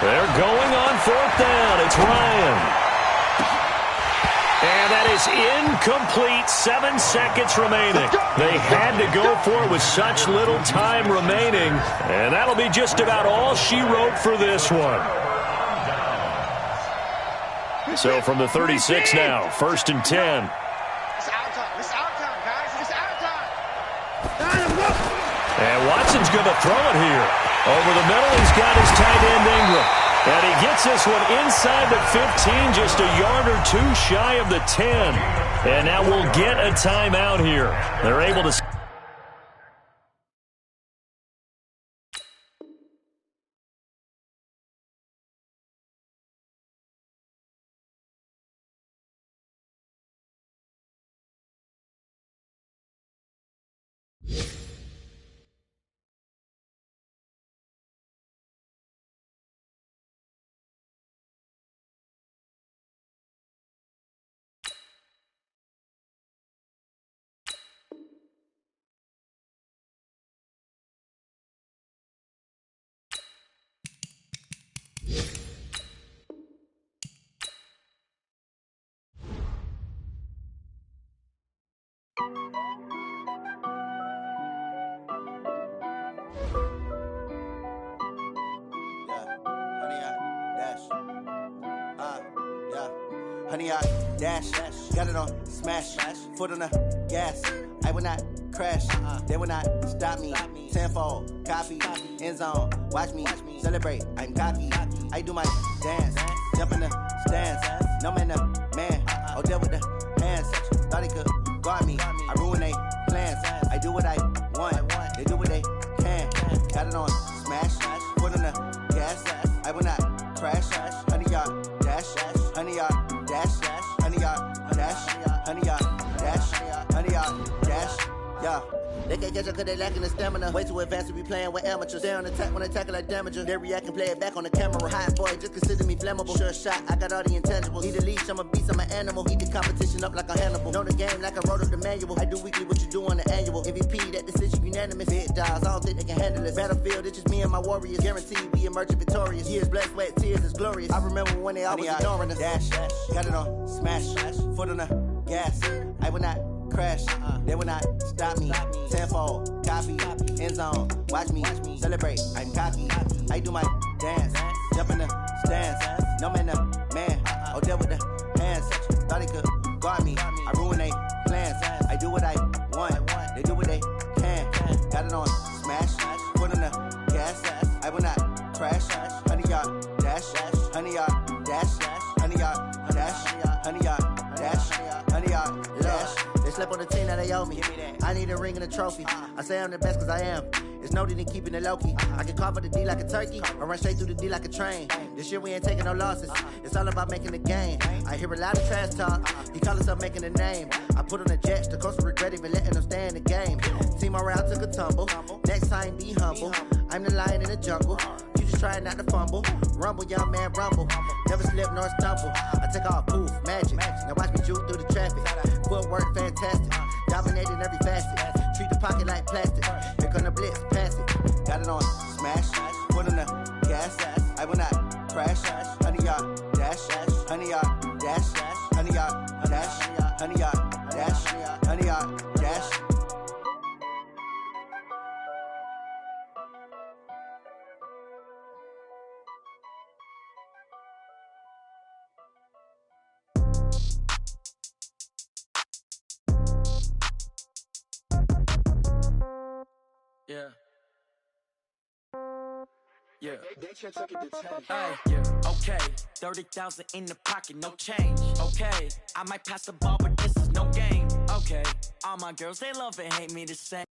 They're going on 4th down. It's Ryan. is incomplete. 7 seconds remaining. They had to go for it with such little time remaining. And that'll be just about all she wrote for this one. So from the 36 now, 1st and 10. It's our time. It's our time, guys. It's our time. And Watson's going to throw it here. Over the middle, he's got his tight end Ingram. And he gets this one inside the 15, just a yard or two shy of the 10. And now we'll get a timeout here. They're able to... Honey, I dash, got it on smash, foot on the gas. I will not crash, they will not stop me. Tenfold, copy, end zone, watch me celebrate. I'm cocky, I do my dance, jump in the stands. No man, the man, oh, deal with the hands. Thought he could guard me, I ruin they plans. I do what I want, they do what they can. Got it on smash, foot on the gas. I will not crash, honey, yard dash, honey, yard dash, honey, yard dash, honey, yard dash, honey, yard dash, yeah. They can't catch up cause they lacking the stamina. Way too advanced to be playing with amateurs. Stay on attack when they tackle like damager. They react and play it back on the camera. Hot boy, just consider me flammable. Sure shot, I got all the intangibles. Need a leash, I'm a beast, I'm an animal. Heat the competition up like a Hannibal. Know the game like I wrote up the manual. I do weekly what you do on the annual. MVP, that decision unanimous. Big dogs, I don't think they can handle it. Battlefield, it's just me and my warriors. Guaranteed we emerging victorious. Years, blood, sweat, tears, it's glorious. I remember when they always ignoring us. Dash, got it on smash, foot on the gas. I will not crash, they will not stop me. Tenfold, copy, end zone, watch me celebrate. I'm cocky, I do my dance, jump in the stands. No man, the man, oh, deal with the hands. Thought he could guard me, I ruin they plans. I do what I want, they do what they can. Got it on smash, foot on the gas. I will not crash, honey, yard dash, honey, yard dash, honey, yard dash, honey, yard dash, honey, yard dash. They slept on the team that they owe me. I need a ring and a trophy. I say I'm the best cause I am. It's no need in keeping it low-key. I can carve for the D like a turkey or run straight through the D like a train. This year we ain't taking no losses. It's all about making the game. I hear a lot of trash talk. He call himself making a name. I put on the jets. The coach will regret even letting them stay in the game. Team around took a tumble. Next time be humble. I'm the lion in the jungle. You just trying not to fumble. Rumble, young man, rumble. Never slip nor stumble. I take off, poof, magic. Now watch me juke through the traffic. Footwork fantastic. Dominating every facet. Treat the pocket like plastic. Here come the blitz, pass it. Got it on smash. Foot on the gas. I will not crash. Honey, yard dash. Honey, yard dash. Honey, yard dash. Honey, yard dash. Honey, yard dash. Yeah. Yeah. Hey, yeah. Okay. 30,000 in the pocket, no change. Okay. I might pass the ball, but this is no game. Okay. All my girls, they love and hate me the same.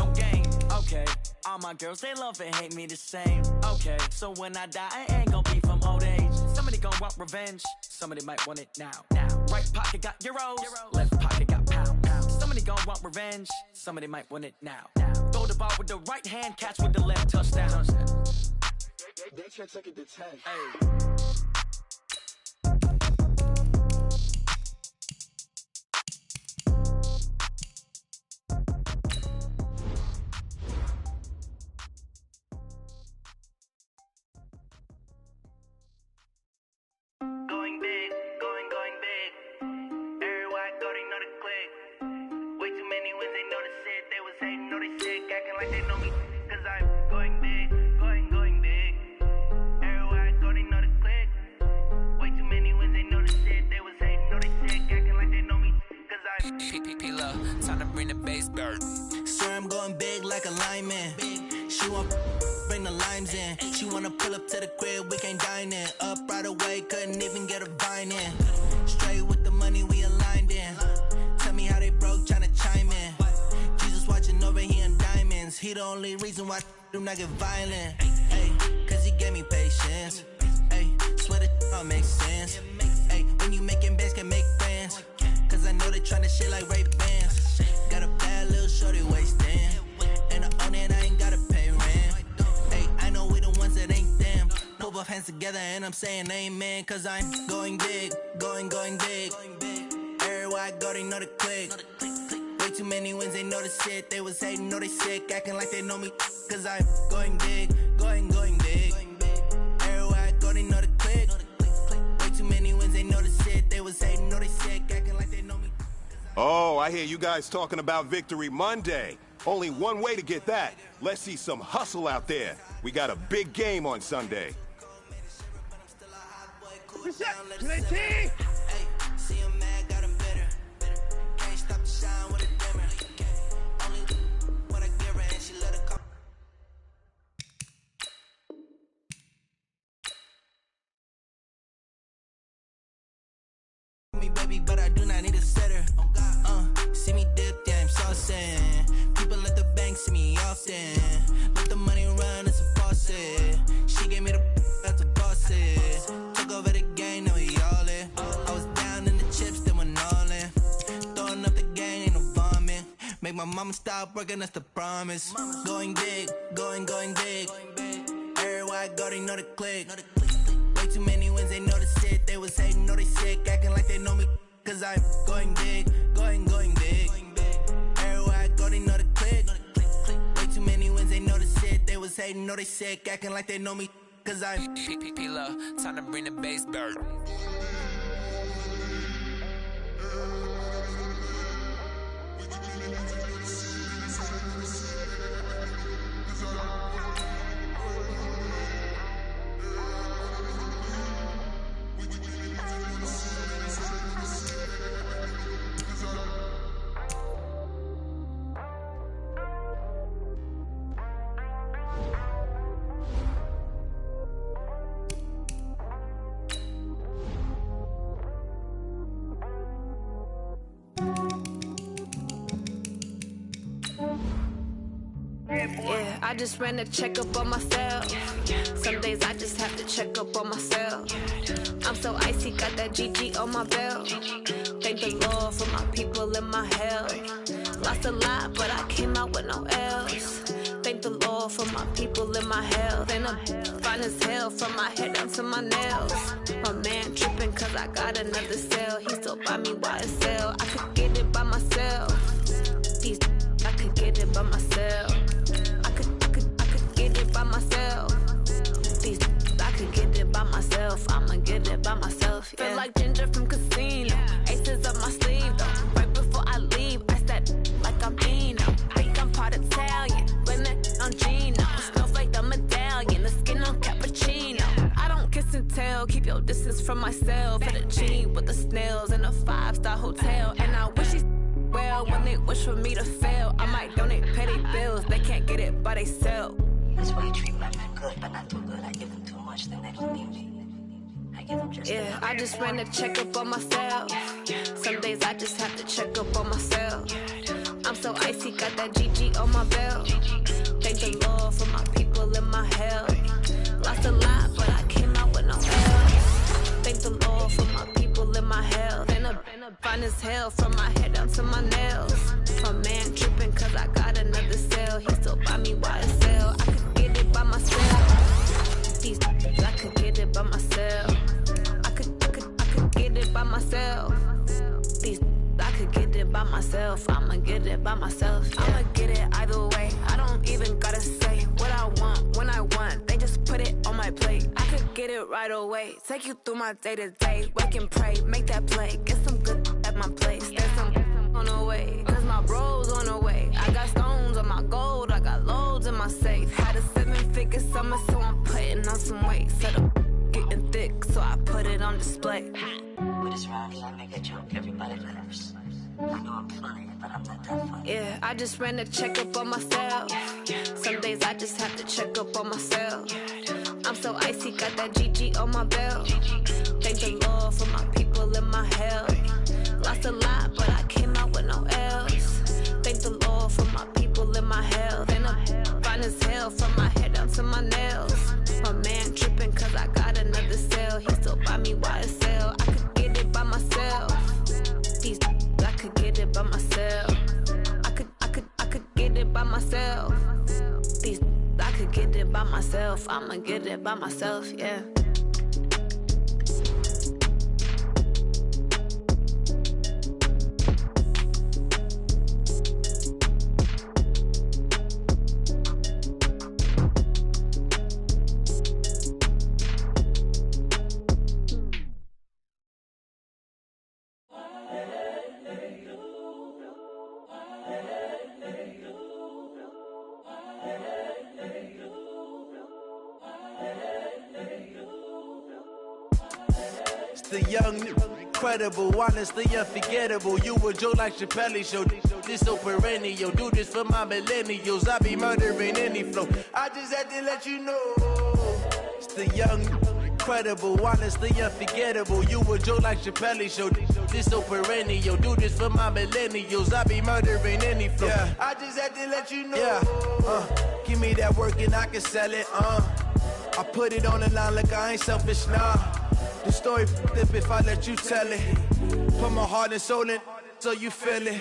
no game. Okay, all my girls, they love and hate me the same. Okay, so when I die, I ain't gon' be from old age. Somebody gon' want revenge, somebody might want it now. Right pocket got euros, left pocket got pound. Somebody gon' want revenge, somebody might want it now. Throw the ball with the right hand, catch with the left, touchdown. They can't take it to 10. Hey. Going big, going big. Everywhere I go, they know the click. Way too many wins, they know the shit. They was hating, know they sick, acting like they know me. Cause I'm going big, going big. Everywhere I go, they know the click. Way too many wins, they know the shit. They was hating, know they sick, acting like they know me. Cause I'm P-P-P-Lo, time to bring the bass bird. Swear I'm going big like a lineman. She want bring the limes in. She wanna pull up to the crib, we can't dine in. Up right away, couldn't even get a vine in. Straight with the money we aligned in. Tell me how they broke, tryna chime in. Jesus watching over here in diamonds. He the only reason why do not get violent. Ay, cause he gave me patience. Ay, swear that all makes sense. Ay, when you making bands can make friends. Cause I know they tryna shit like Ray Bans. Got a bad little shorty wasting. And I own it, I ain't gotta pay rent. Hey, I know we the ones that ain't them. Pull both hands together and I'm saying amen. Cause I'm going big, going big. Everywhere I go, they know the click. Way too many wins, they know the shit. They was hating, know they sick, acting like they know me. Cause I'm going big, going big. Everywhere I go, they know the click. Way too many wins, they know the shit. They was hating, know they sick, acting like they know me. Oh, I hear you guys talking about Victory Monday. Only one way to get that. Let's see some hustle out there. We got a big game on Sunday. Me, baby, but I do not need a setter. See me dip, yeah, I'm saucing. People at the bank see me often. Let the money run, it's a faucet. She gave me the that's a boss it. Took over the game, now we all in. I was down in the chips, then went all in. Throwing up the gang, ain't no vomit. Make my mama stop working, that's the promise. Going big, going big. Everywhere I go, they know the click. Way too many wins, they know the shit. They was hating, know they sick, acting like they know me. Cause I'm going big, going big. Everywhere I go, they know the click. Way too many wins, they know the shit. They was hating, know they sick, acting like they know me. Cause I'm P-P-P-Lo, time to bring the bass bird. Yeah, I just ran a checkup on myself. Some days I just have to check up on myself. I'm so icy, got that GG on my belt. Thank the Lord for my people and my health. Lost a lot, but I came out with no L's. Thank the Lord for my people and my health. And I'm fine as hell from my head down to my nails. My man tripping cause I got another cell. He still buy me YSL. I could get it by myself. These I could get it by myself. I could get it by myself. These I could get it by myself. I'ma get it by myself. Yeah. Feel like Ginger from Casino. Aces up my sleeve though. Right before I leave, I step like I'm Dino. Think I'm part Italian. Blame that on Gino. Snowflake the medallion. The skin on cappuccino. I don't kiss and tell. Keep your distance from myself. Fettuccine with the snails in a 5-star hotel. And I wish he's well when they wish for me to fail. I might donate petty bills. They can't get it by they sell. That's why you treat my men good, but not too good. I give them too much, then they don't need me. I give them just yeah, I just ran a checkup on myself. Some days I just have to check up on myself. I'm so icy, got that GG on my belt. Thank the Lord for my people in my hell. Lost a lot, but I came out with no hell. Thank the Lord for my people in my hell. Been a fine as hell from my head down to my nails. My man tripping cause I got another cell. He still buy me YSL. I could get it by myself. These I could get it by myself. I could get it by myself. These I could get it by myself. I'ma get it by myself. Yeah. I'ma get it either way. I don't even gotta say what I want when I want. They just put it on my plate. I could get it right away. Take you through my day to day. Wake and pray, make that play. Get some good at my place. There's some on the way. Cause my bros on the way. I got stones on my gold. I got loads in my safe. Had a 7-figure summer, so I'm putting on some weight. Set up getting thick, so I put it on display. With this round, I make a joke everybody laughs. I know I'm funny, but I'm not that funny. Yeah, I just ran a checkup on myself. Some days I just have to check up on myself. I'm so icy, got that GG on my belt. Thank the Lord for my people in my hell. Lost a lot, but I came out with no L's. Thank the Lord for my people in my hell. Been a fine as hell from my head down to my nails. My man tripping cause I got another cell. He still buy me YSL. I could get it by myself. These I could get it by myself. I could get it by myself. These I could get it by myself. I'ma get it by myself, yeah. The young, incredible, honestly unforgettable. You a Joe like Chappelle show. This so perennial. Do this for my millennials. I be murdering any flow. I just had to let you know. It's the young, incredible, honestly unforgettable. You a Joe like Chappelle show. This so perennial. Do this for my millennials. I be murdering any flow. Yeah. I just had to let you know. Yeah. Give me that work and I can sell it. I put it on the line like I ain't selfish, nah. The story f***ed if I let you tell it. Put my heart and soul in so you feel it.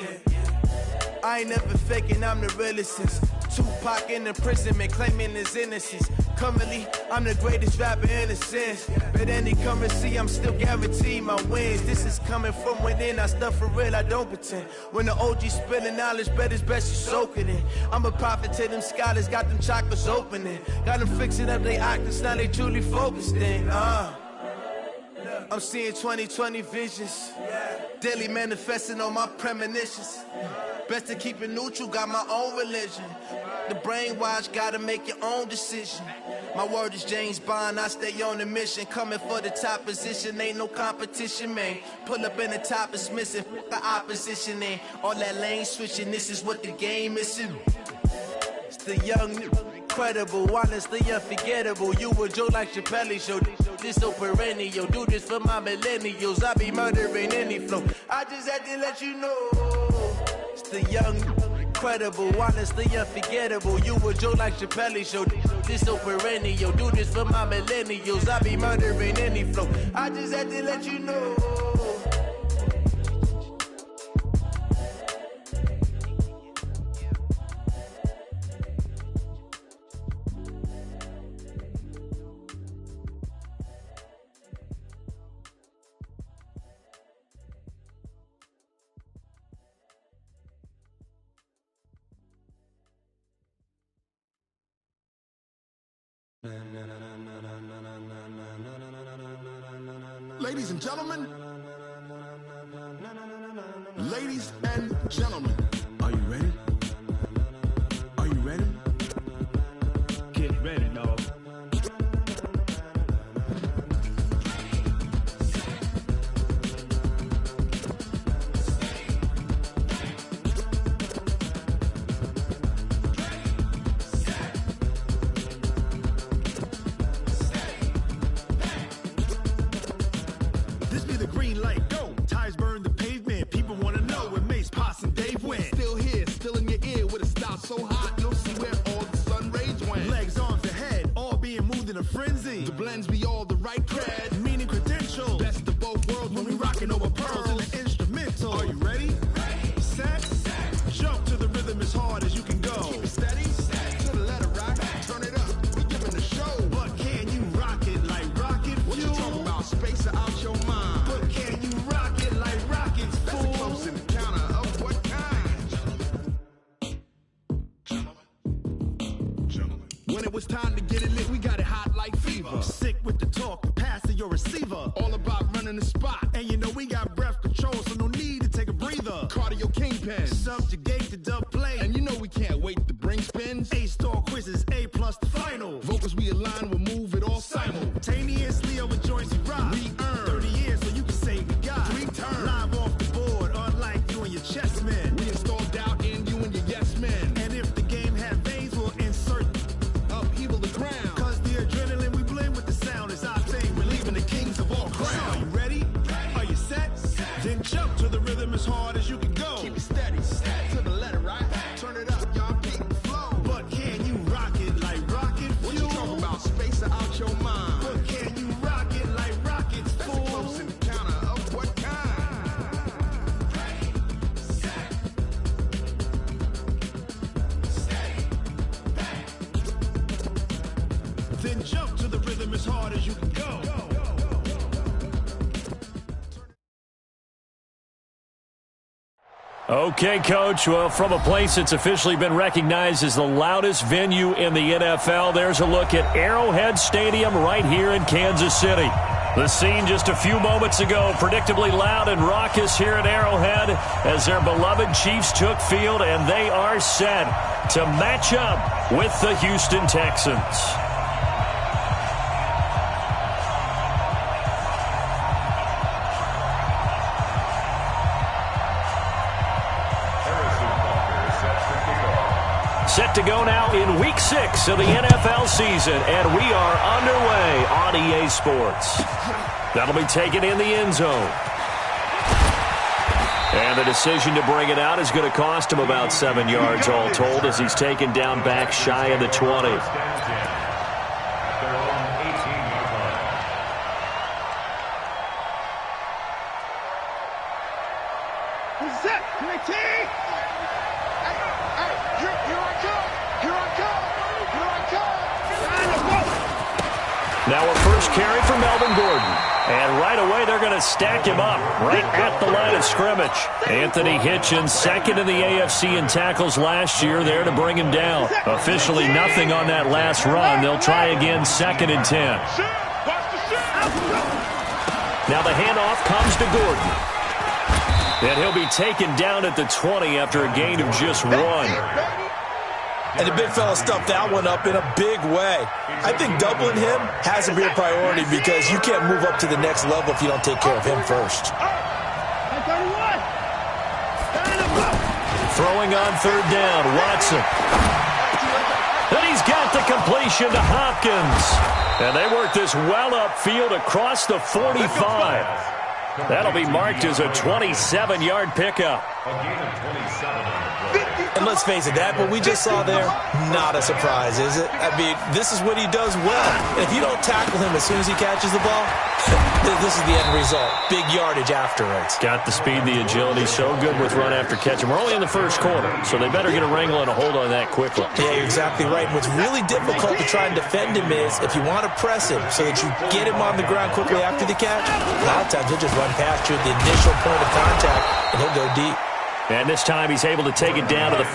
I ain't never faking, I'm the realest since Tupac in imprisonment, claiming his innocence. Currently, I'm the greatest rapper in a sense. But any currency, I'm still guaranteed my wins. This is coming from within, I stuff for real, I don't pretend. When the OG spilling knowledge, bet it's best you soak it in. I'm a prophet to them scholars, got them chakras opening. Got them fixing up they octaves, now they truly focused in. I'm seeing 2020 visions. Daily manifesting on my premonitions. Best to keep it neutral, got my own religion. The brainwash, gotta make your own decision. My word is James Bond, I stay on the mission. Coming for the top position, ain't no competition, man. Pull up in the top is missing, the opposition in. All that lane switching, this is what the game is. It's the young, incredible, honestly unforgettable. You a Joe like Chappelle show. This so perennial. Do this for my millennials. I be murdering any flow. I just had to let you know. It's the young, incredible, honestly unforgettable. You a Joe like Chappelle show. This so perennial. Do this for my millennials. I be murdering any flow. I just had to let you know. Ladies and gentlemen, ladies and gentlemen, are you ready? Are you ready? Get ready, dog. This be the green light, go. Tires burn the pavement. People wanna know where Mace, Potts, and Dave went. Still here, it's time to get it lit, we got it hot like fever. Sick with the talk, pass to your receiver. All about running the spot. And you know we got breath control, so no need to take a breather. Cardio kingpin, subjugate the dub play. And you know we can't wait to bring spins. A-star quizzes, A+ the final. Vocals we align, we'll move it all simultaneously over joints we rock. We earn 30 years, so you can say we got 3 turns. Live off the board, unlike you and your chess men. We install doubt in you and your yes men. And if the game had veins, we'll insert upheaval the ground. Cause the adrenaline we blend with the sound is our thing. We're leaving the kings of all crowns. So are you ready? Are you set? Then jump to the rhythm as hard as you can go. Keep it steady, to the letter, right? Turn it up, y'all, keep the flow. But can you rock it like rocket fuel? What you talking about? Space out your mind. But can you rock it like rockets, fool? That's a close encounter of what kind? Then jump to the rhythm as hard as you can go. Okay, Coach. Well, from a place that's officially been recognized as the loudest venue in the NFL, there's a look at Arrowhead Stadium right here in Kansas City. The scene just a few moments ago, predictably loud and raucous here at Arrowhead as their beloved Chiefs took field, and they are set to match up with the Houston Texans. Set to go now in Week 6 of the NFL season, and we are underway on EA Sports. That'll be taken in the end zone. And the decision to bring it out is going to cost him about 7 yards all told as he's taken down back shy of the 20. Now a first carry for Melvin Gordon. And right away they're going to stack him up right at the line of scrimmage. Anthony Hitchens, second in the AFC in tackles last year, there to bring him down. Officially nothing on that last run. They'll try again, 2nd and 10. Now the handoff comes to Gordon. And he'll be taken down at the 20 after a gain of just 1. And the big fella stuffed that one up in a big way. I think doubling him has to be a priority because you can't move up to the next level if you don't take care of him first. Throwing on 3rd down, Watson. And he's got the completion to Hopkins. And they work this well upfield across the 45. That'll be marked as a 27-yard pickup. And let's face it, that what we just saw there, not a surprise, is it? I mean, this is what he does well. And if you don't tackle him as soon as he catches the ball, this is the end result. Big yardage afterwards. Got the speed, the agility, so good with run after catch. And we're only in the first quarter, so they better get a wrangle and a hold on that quickly. Yeah, you're exactly right. And what's really difficult to try and defend him is if you want to press him so that you get him on the ground quickly after the catch, a lot of times he'll just run past you at the initial point of contact, and he'll go deep. And this time he's able to take it down to the